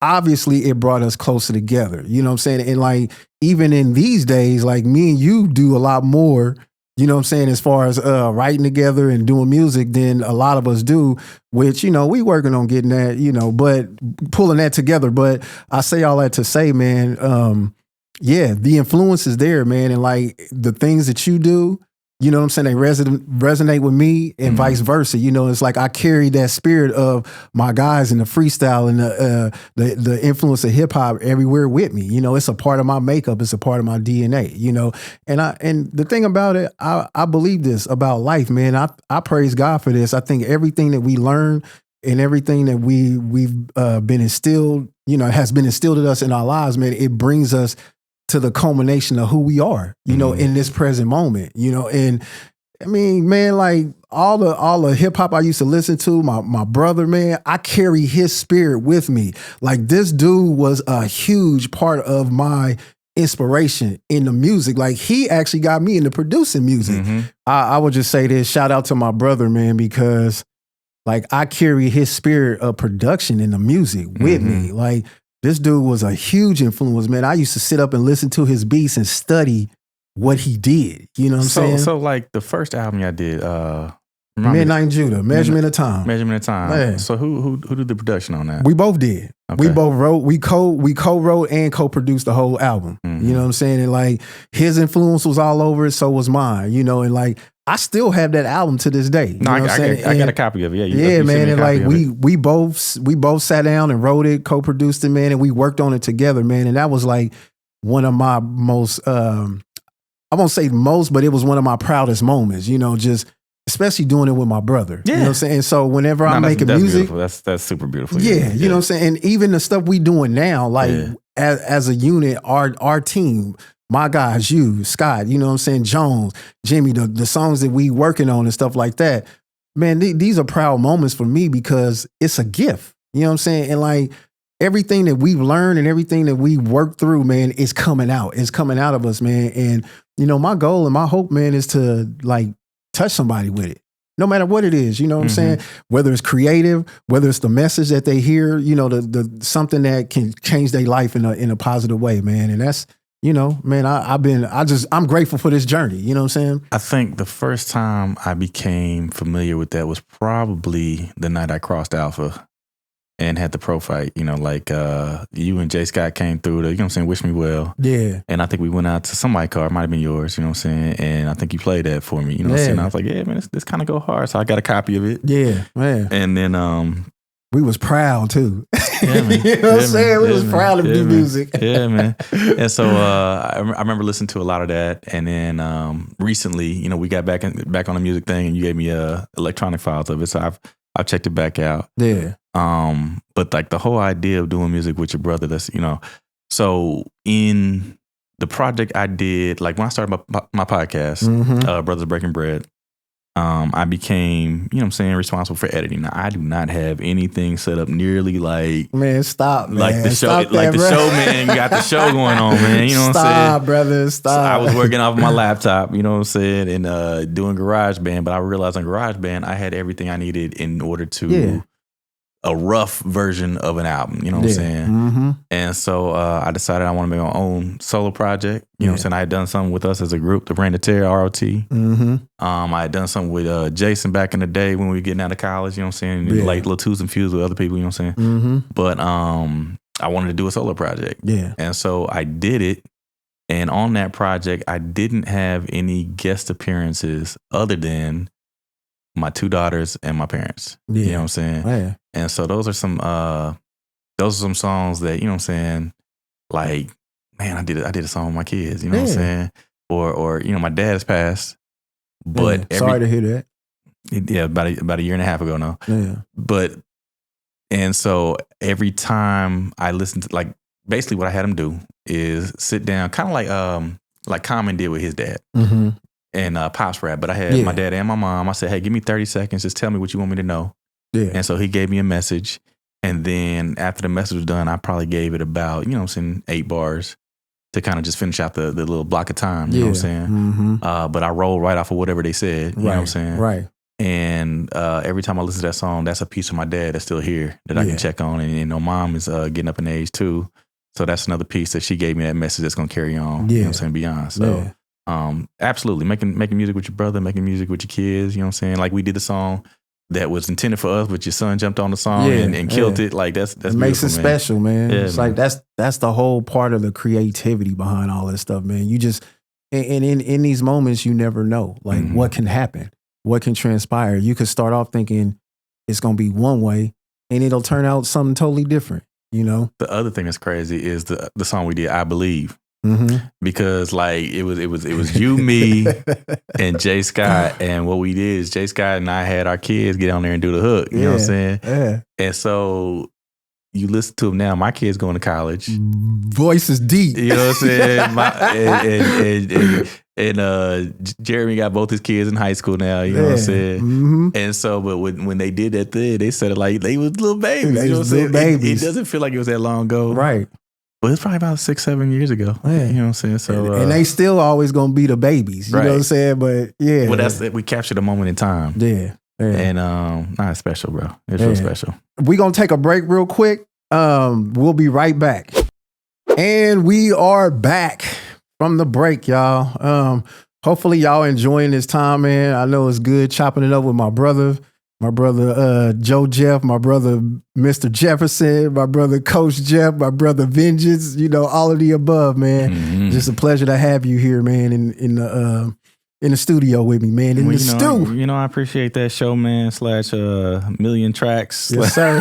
Speaker 1: obviously it brought us closer together. You know what I'm saying? And like even in these days, like me and you do a lot more, you know what I'm saying, as far as writing together and doing music than a lot of us do, which, you know, we working on getting that, you know, but pulling that together. But I say all that to say, man, yeah, the influence is there, man. And like the things that you do, you know what I'm saying, they resonate with me and vice versa. You know, it's like I carry that spirit of my guys and the freestyle and the influence of hip hop everywhere with me. You know, it's a part of my makeup. It's a part of my DNA, you know. And the thing about it, I believe this about life, man. I praise God for this. I think everything that we learn and everything that we've been instilled, has been instilled in us in our lives, man, it brings us to the culmination of who we are, in this present moment, and I mean, man, like all the hip hop I used to listen to, my brother, man, I carry his spirit with me. Like this dude was a huge part of my inspiration in the music. Like he actually got me into producing music. I would just say this, shout out to my brother, man, because like I carry his spirit of production in the music with me. Like this dude was a huge influence, man. I used to sit up and listen to his beats and study what he did. You know what I'm saying?
Speaker 2: So like the first album y'all did,
Speaker 1: Midnight in Judah, Measurement of Time.
Speaker 2: Measurement of Time. Man. So who did the production on that?
Speaker 1: We both did. Okay. We both wrote, we co-wrote and co-produced the whole album. You know what I'm saying? And like his influence was all over it, so was mine, and like I still have that album to this day.
Speaker 2: No, I got a copy of it.
Speaker 1: Yeah, man. And like we both sat down and wrote it, co-produced it, man, and we worked on it together, man. And that was like one of my most I won't say most, but it was one of my proudest moments, just especially doing it with my brother. Yeah. You know what I'm saying? So whenever I'm making music.
Speaker 2: Beautiful. That's super beautiful.
Speaker 1: Yeah, you know what I'm saying? And even the stuff we doing now, like as a unit, our team, my guys, you, Scott, you know what I'm saying? Jones, Jimmy, the songs that we working on and stuff like that. Man, these are proud moments for me because it's a gift. You know what I'm saying? And like, everything that we've learned and everything that we worked through, man, is coming out. It's coming out of us, man. And, my goal and my hope, man, is to like touch somebody with it. No matter what it is, you know what I'm saying? Whether it's creative, whether it's the message that they hear, the something that can change their life in a positive way, man. And that's, man, I'm grateful for this journey. You know what I'm saying?
Speaker 2: I think the first time I became familiar with that was probably the night I crossed Alpha and had the pro fight, like you and Jay Scott came through the, Wish Me Well.
Speaker 1: Yeah.
Speaker 2: And I think we went out to somebody's car, it might have been yours, you know what I'm saying? And I think you played that for me, you know what I'm saying? I was like, yeah, man, this kind of go hard. So I got a copy of it.
Speaker 1: Yeah, man.
Speaker 2: And then
Speaker 1: we was proud too.
Speaker 2: Yeah, man.
Speaker 1: You know what I'm saying? We was proud of the music.
Speaker 2: Yeah, man. And so I remember listening to a lot of that. And then recently, we got back on the music thing and you gave me electronic files of it. So I've checked it back out.
Speaker 1: Yeah.
Speaker 2: But like the whole idea of doing music with your brother, that's, so in the project I did, like when I started my podcast, Brothers Breaking Bread, I became, responsible for editing. Now, I do not have anything set up nearly like,
Speaker 1: man, stop, man.
Speaker 2: Like the show,
Speaker 1: stop that,
Speaker 2: the show, man, you got the show going on, man. You know what I'm saying?
Speaker 1: Stop, brother, stop.
Speaker 2: So I was working off my laptop, you know what I'm saying, and doing GarageBand, but I realized on GarageBand, I had everything I needed in order to a rough version of an album, you know what I'm saying? And so I decided I want to make my own solo project. You know what I'm saying? I had done something with us as a group, the Brand of Terror, ROT. I had done something with Jason back in the day when we were getting out of college, you know what I'm saying? Like little twos and fuse with other people, you know what I'm saying? But I wanted to do a solo project.
Speaker 1: Yeah.
Speaker 2: And so I did it. And on that project, I didn't have any guest appearances other than my two daughters and my parents. You know what I'm saying?
Speaker 1: Yeah.
Speaker 2: And so those are some songs that, you know what I'm saying, like, man, I did a song with my kids, you know what I'm saying? Or my dad has passed. But
Speaker 1: sorry to hear that.
Speaker 2: Yeah, about a year and a half ago now.
Speaker 1: Yeah.
Speaker 2: And so every time I listen to, like, basically what I had him do is sit down, kind of like Common did with his dad. And Pops Rap, but I had my dad and my mom. I said, hey, give me 30 seconds. Just tell me what you want me to know. Yeah. And so he gave me a message. And then after the message was done, I probably gave it about, 8 bars to kind of just finish out the little block of time. You know what I'm saying? But I rolled right off of whatever they said. You know what I'm saying?
Speaker 1: Right.
Speaker 2: And every time I listen to that song, that's a piece of my dad that's still here that I can check on. And mom is getting up in age too. So that's another piece that she gave me that message that's going to carry on. You know what I'm saying? Beyond. So. Absolutely. Making music with your brother, making music with your kids, you know what I'm saying? Like we did the song that was intended for us, but your son jumped on the song and killed it. Like that's it makes it
Speaker 1: special, man. It's like that's the whole part of the creativity behind all this stuff, man. You just and in these moments you never know like what can happen, what can transpire. You could start off thinking it's gonna be one way and it'll turn out something totally different,
Speaker 2: The other thing that's crazy is the song we did, I Believe. because like it was you, me, and Jay Scott, and what we did is Jay Scott and I had our kids get on there and do the hook. You know what I'm saying?
Speaker 1: Yeah.
Speaker 2: And so you listen to them now. My kid's going to college.
Speaker 1: Voice is deep.
Speaker 2: You know what I'm saying? And Jeremy got both his kids in high school now. You know what I'm saying? And so, but when they did that thing, they said it like they was little babies. You know what I'm saying? It doesn't feel like it was that long ago.
Speaker 1: Right.
Speaker 2: But it's probably about 6-7 years ago. Yeah. You know what I'm saying? So,
Speaker 1: and they still always going to be the babies. You know what I'm saying? But yeah.
Speaker 2: Well, that's it. We captured a moment in time.
Speaker 1: Yeah.
Speaker 2: And it's special, bro. It's real special.
Speaker 1: We're going to take a break real quick. We'll be right back. And we are back from the break, y'all. Hopefully y'all enjoying this time, man. I know it's good chopping it up with my brother Joe Jeff, my brother Mr. Jefferson, my brother Coach Jeff, my brother Vengeance, all of the above, man. Just a pleasure to have you here, man, in the studio with me, man. The stew.
Speaker 2: I appreciate that, show, man. / Million Tracks.
Speaker 1: Yes, sir.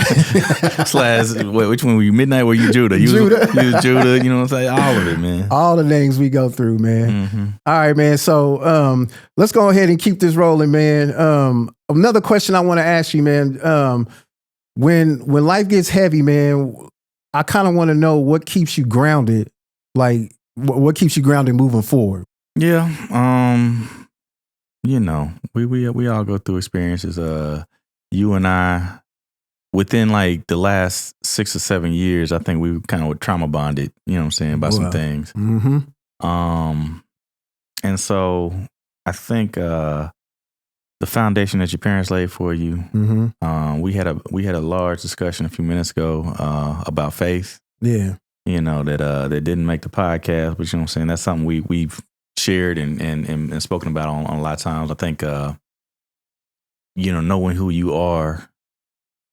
Speaker 2: Which one were you? Midnight, were you Judah? You was Judah, you know what I'm saying? All of it, man.
Speaker 1: All the things we go through, man. All right, man. So let's go ahead and keep this rolling, man. Another question I want to ask you, man. When life gets heavy, man, I kind of want to know what keeps you grounded. Like, what keeps you grounded moving forward?
Speaker 2: Yeah, we all go through experiences. You and I, within like the last 6 or 7 years, I think we kind of were trauma bonded. You know what I'm saying, about some things. And so I think the foundation that your parents laid for you. We had a large discussion a few minutes ago about faith.
Speaker 1: Yeah,
Speaker 2: that didn't make the podcast, but you know what I'm saying. That's something we've shared and spoken about on a lot of times. I think knowing who you are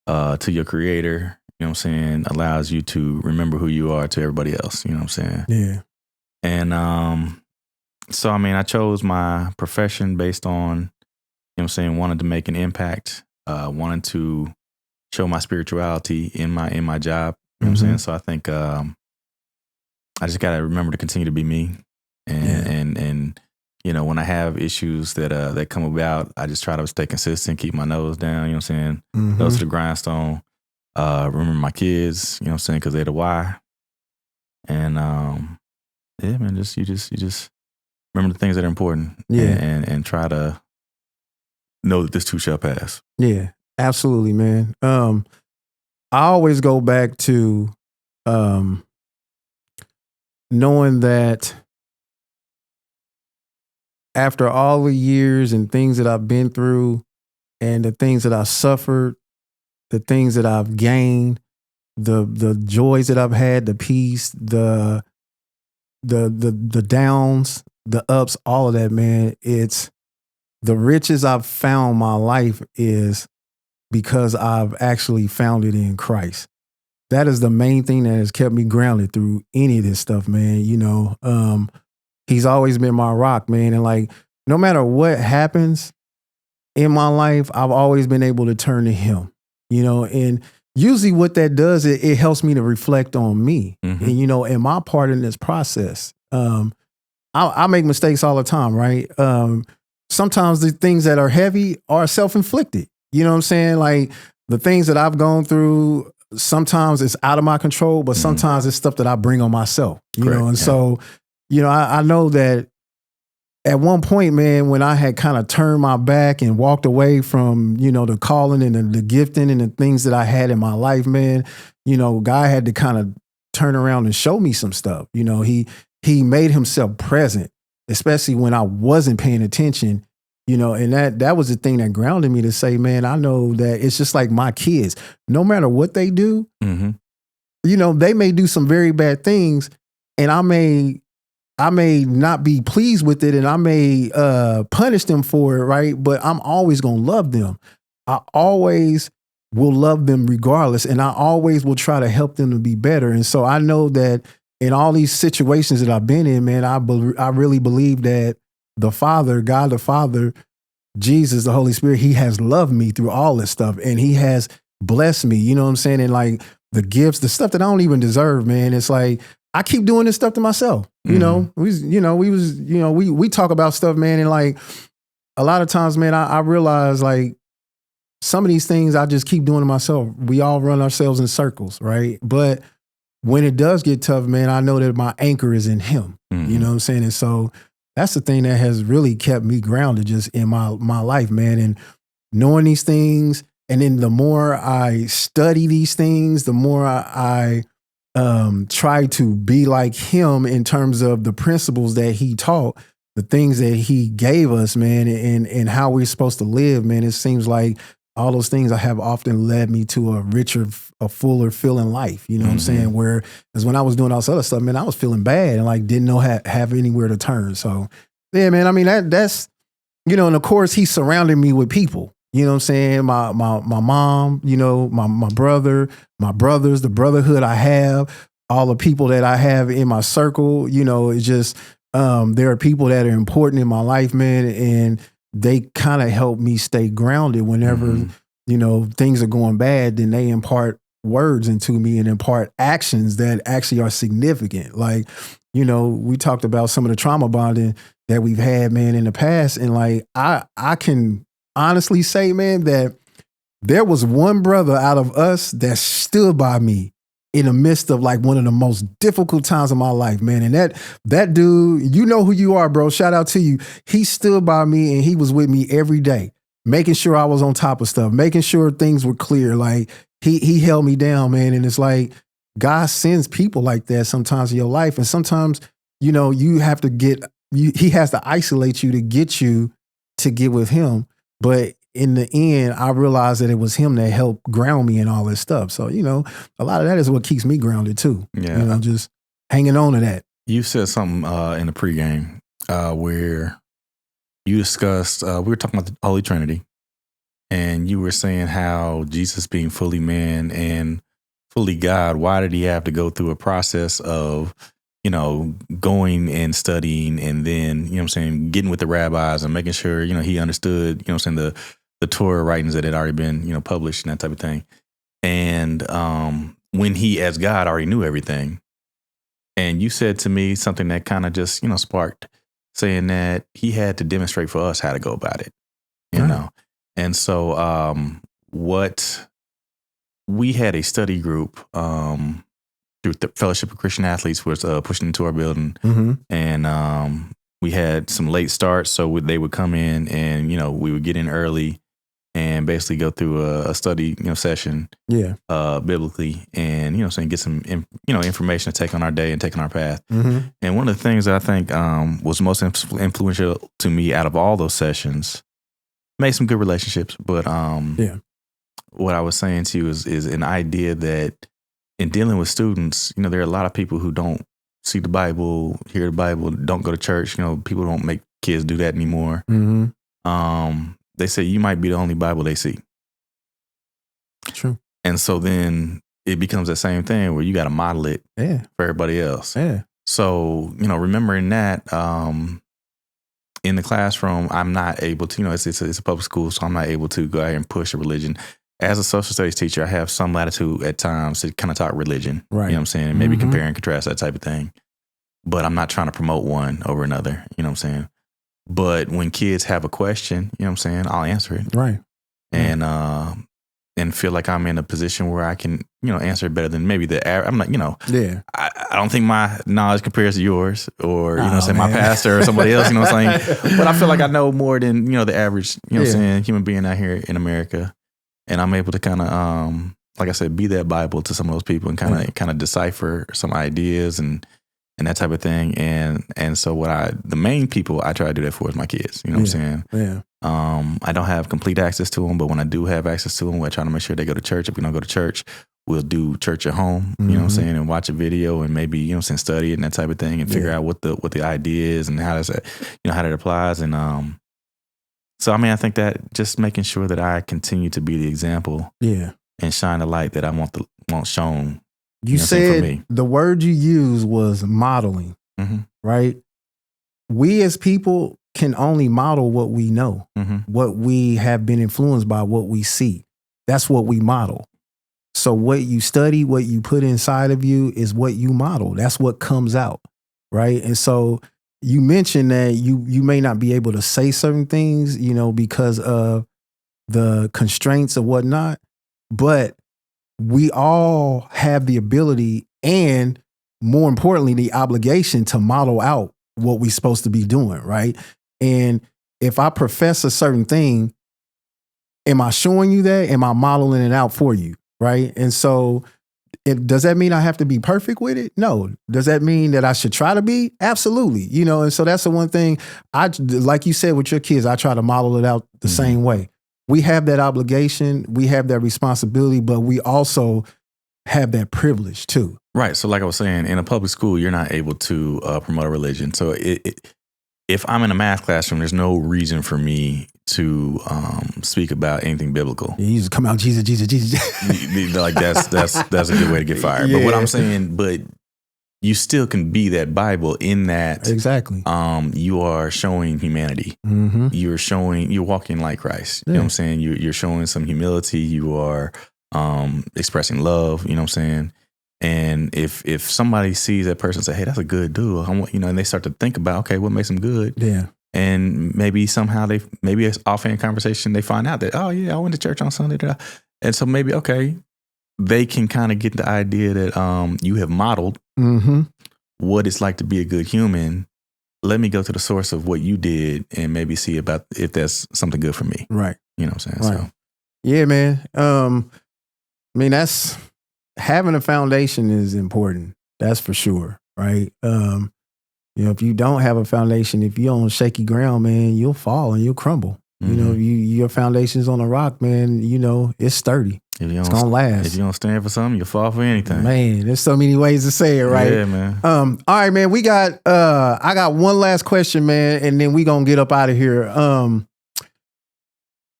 Speaker 2: to your creator, you know what I'm saying, allows you to remember who you are to everybody else. You know what I'm saying?
Speaker 1: Yeah.
Speaker 2: And so I mean, I chose my profession based on, you know what I'm saying, wanted to make an impact, wanted to show my spirituality in my job. You know what I'm saying? So I think I just gotta remember to continue to be me. And when I have issues that come about, I just try to stay consistent, keep my nose down, you know what I'm saying? Nose to the grindstone. Remember my kids, you know what I'm saying, because they're the why. And man, you just remember the things that are important.
Speaker 1: Yeah.
Speaker 2: And try to know that this too shall pass.
Speaker 1: Yeah, absolutely, man. I always go back to knowing that after all the years and things that I've been through and the things that I've suffered, the things that I've gained, the joys that I've had, the peace, the downs, the ups, all of that, man, it's the riches I've found my life is because I've actually found it in Christ. That is the main thing that has kept me grounded through any of this stuff, man. He's always been my rock, man. And like, no matter what happens in my life, I've always been able to turn to him, and usually what that does, it helps me to reflect on me and, and my part in this process. I make mistakes all the time, right? Sometimes the things that are heavy are self-inflicted. You know what I'm saying? Like the things that I've gone through, sometimes it's out of my control, but sometimes it's stuff that I bring on myself, So, I know that at one point, man, when I had kind of turned my back and walked away from, the calling and the gifting and the things that I had in my life, man, God had to kind of turn around and show me some stuff. He made himself present, especially when I wasn't paying attention, and that was the thing that grounded me to say, man, I know that it's just like my kids, no matter what they do, they may do some very bad things and I may not be pleased with it and I may punish them for it, right? But I'm always going to love them. I always will love them regardless. And I always will try to help them to be better. And so I know that in all these situations that I've been in, man, I really believe that the Father, God the Father, Jesus, the Holy Spirit, he has loved me through all this stuff. And he has blessed me, you know what I'm saying? And like the gifts, the stuff that I don't even deserve, man, it's like, I keep doing this stuff to myself. You know, we talk about stuff, man. And like a lot of times, man, I realize like some of these things I just keep doing to myself. We all run ourselves in circles, right? But when it does get tough, man, I know that my anchor is in him. You know what I'm saying? And so that's the thing that has really kept me grounded just in my life, man. And knowing these things, and then the more I study these things, the more I try to be like him in terms of the principles that he taught, the things that he gave us, man, and how we're supposed to live, man. It seems like all those things I have often led me to a richer, a fuller feeling life. You know what I'm saying? Whereas when I was doing all this other stuff, man, I was feeling bad and like didn't know have anywhere to turn. So yeah, man, I mean, that's, you know, and of course he surrounded me with people, you know what I'm saying? My mom, you know, my brother, my brothers, the brotherhood I have, all the people that I have in my circle, you know, it's just, there are people that are important in my life, man. And they kind of help me stay grounded whenever, you know, things are going bad. Then they impart words into me and impart actions that actually are significant. Like, you know, we talked about some of the trauma bonding that we've had, man, in the past. And like, I can honestly say, man, that there was one brother out of us that stood by me in the midst of like one of the most difficult times of my life, man. And that dude, you know who you are, bro. Shout out to you. He stood by me and he was with me every day, making sure I was on top of stuff, making sure things were clear. Like he held me down, man. And it's like God sends people like that sometimes in your life. And sometimes, you know, you have to he has to isolate you to get with him. But in the end, I realized that it was him that helped ground me and all this stuff. So, you know, a lot of that is what keeps me grounded too. Yeah. You know, just hanging on to that.
Speaker 2: You said something in the pregame where you discussed, we were talking about the Holy Trinity, and you were saying how Jesus being fully man and fully God, why did he have to go through a process of, you know, going and studying and then, you know what I'm saying, getting with the rabbis and making sure, you know, he understood, you know what I'm saying, the Torah writings that had already been, you know, published and that type of thing. And when he, as God, already knew everything. And you said to me something that kind of just, you know, sparked, saying that he had to demonstrate for us how to go about it, you know. And so what we had a study group through the Fellowship of Christian Athletes was pushing into our building. And we had some late starts. So they would come in and, you know, we would get in early and basically go through a study, you know, session, biblically, and, you know, saying get some, information to take on our day and take on our path. And one of the things that I think was most influential to me out of all those sessions, made some good relationships, but what I was saying to you is an idea that in dealing with students, you know, there are a lot of people who don't see the Bible, hear the Bible, don't go to church. You know, people don't make kids do that anymore. They say you might be the only Bible they see.
Speaker 1: True.
Speaker 2: And so then it becomes the same thing where you got to model it for everybody else. So, you know, remembering that in the classroom, I'm not able to, you know, it's a public school, so I'm not able to go out and push a religion. As a social studies teacher, I have some latitude at times to kind of talk religion, right? You know what I'm saying? And maybe compare and contrast, that type of thing. But I'm not trying to promote one over another, you know what I'm saying? But when kids have a question, you know what I'm saying, I'll answer it.
Speaker 1: Right.
Speaker 2: And feel like I'm in a position where I can, you know, answer it better than maybe the average. I'm not, you know, I don't think my knowledge compares to yours or, you know what I'm saying, my pastor or somebody else, you know what I'm saying? But I feel like I know more than, you know, the average, you know what I'm saying, human being out here in America. And I'm able to kind of, like I said, be that Bible to some of those people and kind of decipher some ideas and that type of thing. And so the main people I try to do that for is my kids. You know what I'm saying? I don't have complete access to them, but when I do have access to them, I try to make sure they go to church. If we don't go to church, we'll do church at home, you know what I'm saying, and watch a video and maybe, you know what I'm saying, study it and that type of thing and figure out what the idea is and how does that, you know, how that applies. And so, I mean, I think that just making sure that I continue to be the example and shine the light that I want shown.
Speaker 1: You said for me. The word you used was modeling, right? We as people can only model what we know, what we have been influenced by, what we see. That's what we model. so what you study, what you put inside of you is what you model. That's what comes out, right? And so you mentioned that you may not be able to say certain things, because of the constraints or whatnot, but we all have the ability and, more importantly, the obligation to model out what we're supposed to be doing, right? And if I profess a certain thing, am I showing you that? Am I modeling it out for you, right? And so does that mean I have to be perfect with it? No. Does that mean that I should try to be? Absolutely. And so that's the one thing like you said with your kids, I try to model it out the same way. We have that obligation, we have that responsibility, but we also have that privilege too.
Speaker 2: Right. So like I was saying, in a public school, you're not able to promote a religion. So if I'm in a math classroom, there's no reason for me to speak about anything biblical.
Speaker 1: You just come out, Jesus.
Speaker 2: Like that's a good way to get fired. Yeah. But what I'm saying, but you still can be that Bible in that.
Speaker 1: Exactly.
Speaker 2: You are showing humanity. Mm-hmm. You're walking like Christ. Yeah. You know what I'm saying? You're showing some humility. You are expressing love. You know what I'm saying? And if somebody sees that person and say, hey, that's a good dude, and they start to think about, okay, what makes them good?
Speaker 1: Yeah.
Speaker 2: And maybe somehow maybe it's offhand conversation, they find out that, oh yeah, I went to church on Sunday. And so maybe, okay, they can kind of get the idea that you have modeled what it's like to be a good human. Let me go to the source of what you did and maybe see about if that's something good for me.
Speaker 1: Right.
Speaker 2: You know what I'm saying?
Speaker 1: Right. So. Yeah, man. That's having a foundation is important. That's for sure. Right. If you don't have a foundation, if you're on shaky ground, man, you'll fall and you'll crumble. Mm-hmm. Your foundation's on a rock, man, it's sturdy. It's going to last.
Speaker 2: If you don't stand for something, you'll fall for anything.
Speaker 1: Man, there's so many ways to say it, right?
Speaker 2: Yeah, man.
Speaker 1: All right, man, I got one last question, man, and then we going to get up out of here.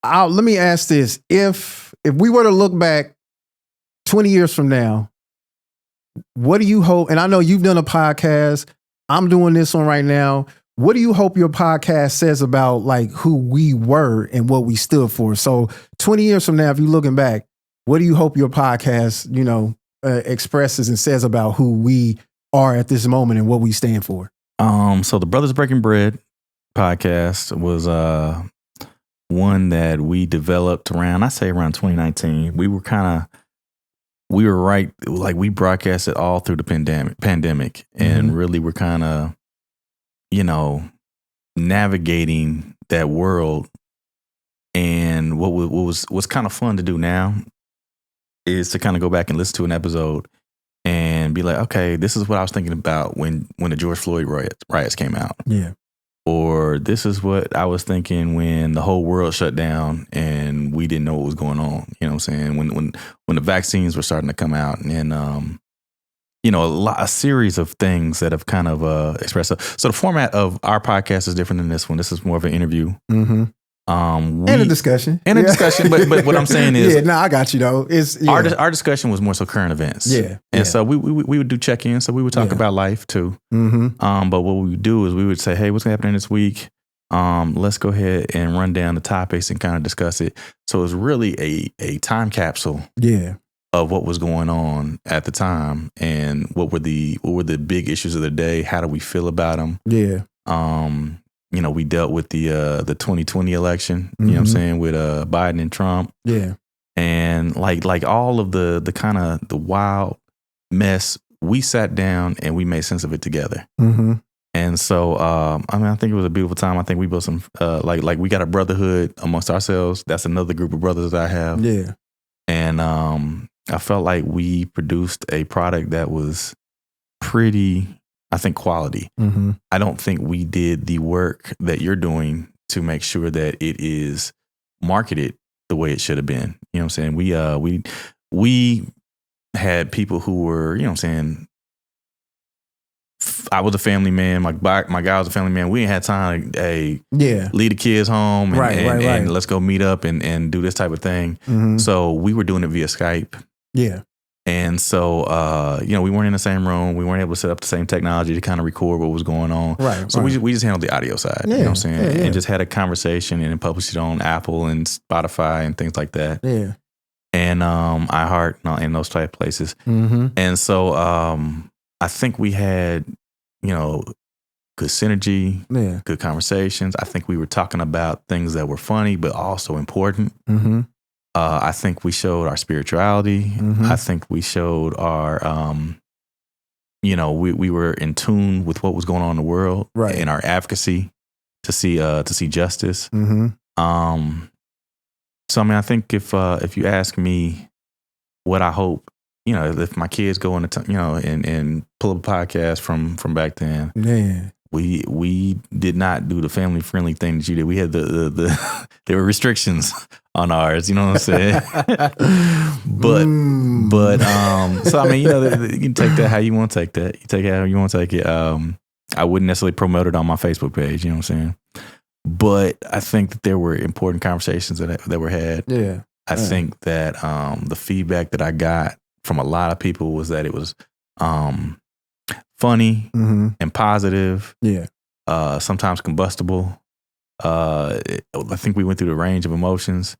Speaker 1: Let me ask this. If we were to look back 20 years from now, what do you hope? And I know you've done a podcast. I'm doing this one right now. What do you hope your podcast says about like who we were and what we stood for? So 20 years from now, if you're looking back, what do you hope your podcast, expresses and says about who we are at this moment and what we stand for?
Speaker 2: So the Brothers Breaking Bread podcast was one that we developed around 2019. We were right, like we broadcasted all through the pandemic and really we're kind of, navigating that world. And what's kind of fun to do now is to kind of go back and listen to an episode and be like, okay, this is what I was thinking about when the George Floyd riots came out.
Speaker 1: Yeah.
Speaker 2: Or this is what I was thinking when the whole world shut down and we didn't know what was going on. You know what I'm saying? When the vaccines were starting to come out and, a series of things that have kind of expressed. So the format of our podcast is different than this one. This is more of an interview.
Speaker 1: Mm-hmm. And a discussion.
Speaker 2: But what I'm saying is,
Speaker 1: I got you though.
Speaker 2: Our discussion was more so current events. So we would do check-ins. So we would talk about life too. Mm-hmm. But what we would do is we would say, hey, what's happening this week? Let's go ahead and run down the topics and kind of discuss it. So it's really a time capsule.
Speaker 1: Yeah.
Speaker 2: Of what was going on at the time and what were the big issues of the day? How do we feel about them?
Speaker 1: Yeah.
Speaker 2: We dealt with the 2020 election, you know what I'm saying, with Biden and Trump.
Speaker 1: Yeah.
Speaker 2: And like all of the kind of the wild mess, we sat down and we made sense of it together. Mm-hmm. And so, I think it was a beautiful time. I think we built some, like we got a brotherhood amongst ourselves. That's another group of brothers that I have.
Speaker 1: Yeah.
Speaker 2: And I felt like we produced a product that was pretty, I think, quality. Mm-hmm. I don't think we did the work that you're doing to make sure that it is marketed the way it should have been. You know what I'm saying? We had people who were, you know what I'm saying, I was a family man. My guy was a family man. We ain't had time to lead the kids home and let's go meet up and do this type of thing. Mm-hmm. So we were doing it via Skype.
Speaker 1: Yeah.
Speaker 2: And so, we weren't in the same room. We weren't able to set up the same technology to kind of record what was going on.
Speaker 1: Right.
Speaker 2: So we just handled the audio side, you know what I'm saying? And just had a conversation and published it on Apple and Spotify and things like that.
Speaker 1: Yeah.
Speaker 2: and iHeart and those type of places.
Speaker 1: Mm-hmm.
Speaker 2: And so I think we had, good synergy, good conversations. I think we were talking about things that were funny, but also important.
Speaker 1: Mm-hmm.
Speaker 2: I think we showed our spirituality.
Speaker 1: Mm-hmm.
Speaker 2: I think we showed our, we were in tune with what was going on in the world,
Speaker 1: right,
Speaker 2: and our advocacy to see justice.
Speaker 1: Mm-hmm.
Speaker 2: So I mean, I think if you ask me what I hope, if my kids go into and pull up a podcast from back then,
Speaker 1: man.
Speaker 2: We did not do the family friendly thing that you did. We had the there were restrictions on ours. You know what I'm saying? but so I mean, you can take that how you want to take that. You take it how you want to take it. I wouldn't necessarily promote it on my Facebook page. You know what I'm saying? But I think that there were important conversations that were had.
Speaker 1: Yeah.
Speaker 2: I think that the feedback that I got from a lot of people was that it was funny and positive.
Speaker 1: Yeah.
Speaker 2: Sometimes combustible. I think we went through the range of emotions,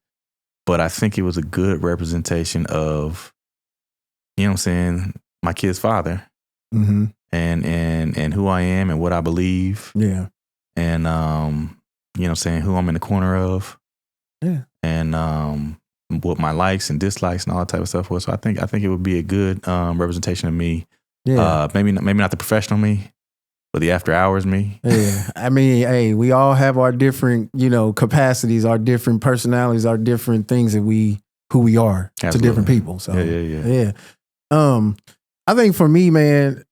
Speaker 2: but I think it was a good representation of, my kid's father, and who I am and what I believe.
Speaker 1: Yeah.
Speaker 2: And who I'm in the corner of.
Speaker 1: Yeah.
Speaker 2: And what my likes and dislikes and all that type of stuff was. So I think it would be a good representation of me.
Speaker 1: Yeah.
Speaker 2: Maybe not the professional me, but the after hours me.
Speaker 1: Yeah. I mean, hey, we all have our different, capacities, our different personalities, our different things that who we are to different people. So yeah. I think for me, man,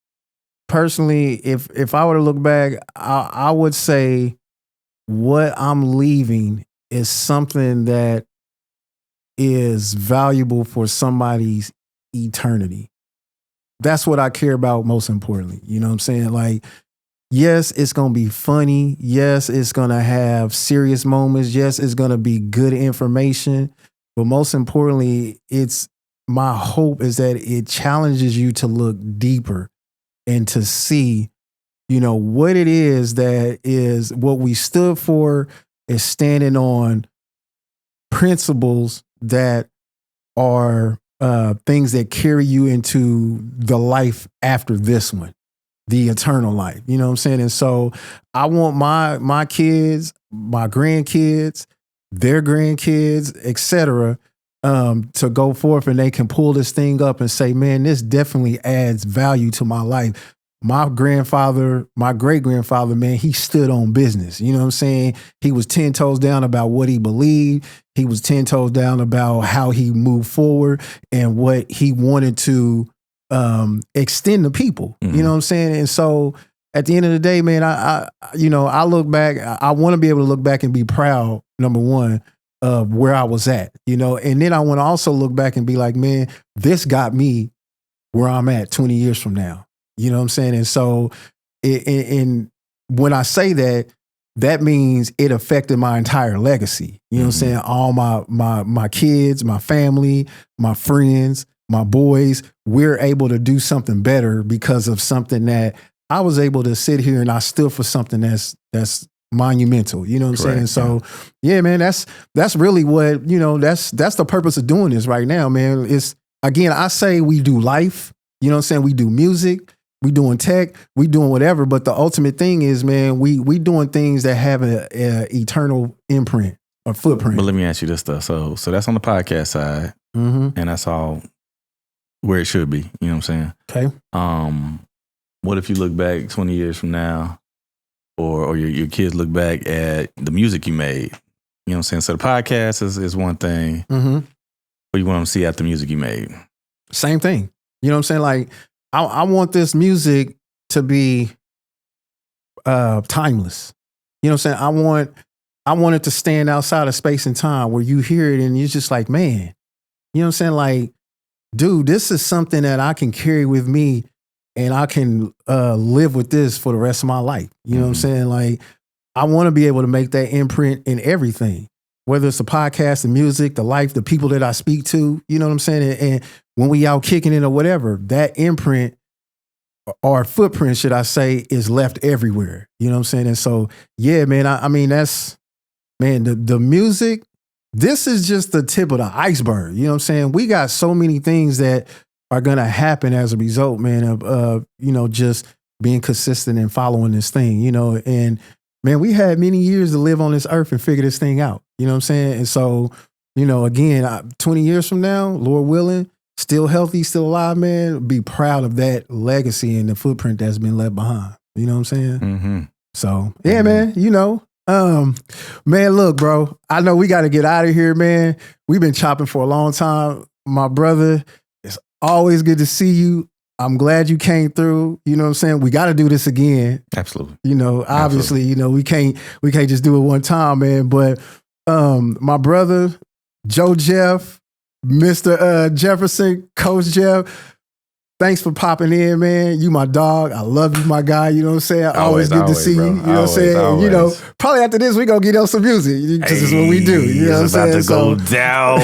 Speaker 1: personally, if I were to look back, I would say what I'm leaving is something that is valuable for somebody's eternity. That's what I care about most importantly. You know what I'm saying? Like, yes, it's going to be funny. Yes, it's going to have serious moments. Yes, it's going to be good information. But most importantly, my hope is that it challenges you to look deeper and to see, what it is that is what we stood for is standing on principles that are things that carry you into the life after this one, the eternal life. You know what I'm saying? And so I want my kids, my grandkids, their grandkids, etc., to go forth and they can pull this thing up and say, man, this definitely adds value to my life. My great-grandfather, man, he stood on business. You know what I'm saying? He was 10 toes down about what he believed. He was 10 toes down about how he moved forward and what he wanted to extend to people. You know what I'm saying? And so at the end of the day, man, I look back, I want to be able to look back and be proud, number one, of where I was at, and then I want to also look back and be like, man, this got me where I'm at 20 years from now. You know what I'm saying? And so and when I say that, that means it affected my entire legacy. You know what I'm saying? All my kids, my family, my friends, my boys, we're able to do something better because of something that I was able to sit here and I stood for something that's monumental. You know what I'm saying? So yeah, man, that's really what, that's the purpose of doing this right now, man. It's, again, I say we do life, you know what I'm saying? We do music, we doing tech, we doing whatever, but the ultimate thing is, man, we doing things that have an eternal imprint or footprint.
Speaker 2: But let me ask you this stuff. So that's on the podcast side, and that's all where it should be. You know what I'm saying?
Speaker 1: Okay.
Speaker 2: What if you look back 20 years from now, or your kids look back at the music you made? You know what I'm saying? So the podcast is one thing. What you want them to see after the music you made?
Speaker 1: Same thing. You know what I'm saying? Like, I want this music to be timeless. You know what I'm saying? I want it to stand outside of space and time where you hear it and you're just like, man, you know what I'm saying? Like, dude, this is something that I can carry with me and I can live with this for the rest of my life. You know what I'm saying? Like, I want to be able to make that imprint in everything, whether it's the podcast, the music, the life, the people that I speak to, you know what I'm saying? And when we out kicking it or whatever, that imprint or footprint, should I say, is left everywhere. You know what I'm saying? And so, yeah, man, I mean, that's, man, the music, this is just the tip of the iceberg. You know what I'm saying? We got so many things that are going to happen as a result, man, of, just being consistent and following this thing, and man, we had many years to live on this earth and figure this thing out. You know what I'm saying? And so, again, 20 years from now, Lord willing, still healthy, still alive, man, be proud of that legacy and the footprint that's been left behind. You know what I'm saying?
Speaker 2: Mm-hmm.
Speaker 1: So, yeah, man, man, look, bro, I know we got to get out of here, man. We've been chopping for a long time. My brother, it's always good to see you. I'm glad you came through. You know what I'm saying? We got to do this again.
Speaker 2: Absolutely.
Speaker 1: Obviously, we can't just do it one time, man. But my brother, Joe Jeff, Mr. Jefferson, Coach Jeff, thanks for popping in, man. You my dog. I love you, my guy. You know what I'm saying? Always good to see you. You know what I'm saying?
Speaker 2: Always.
Speaker 1: Probably after this, we going to get on some music. This is what we do. You know what I'm saying?
Speaker 2: It's about to go down.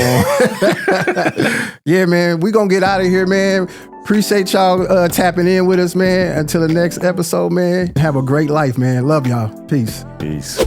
Speaker 1: Yeah, man. We going to get out of here, man. Appreciate y'all tapping in with us, man. Until the next episode, man. Have a great life, man. Love y'all. Peace.
Speaker 2: Peace.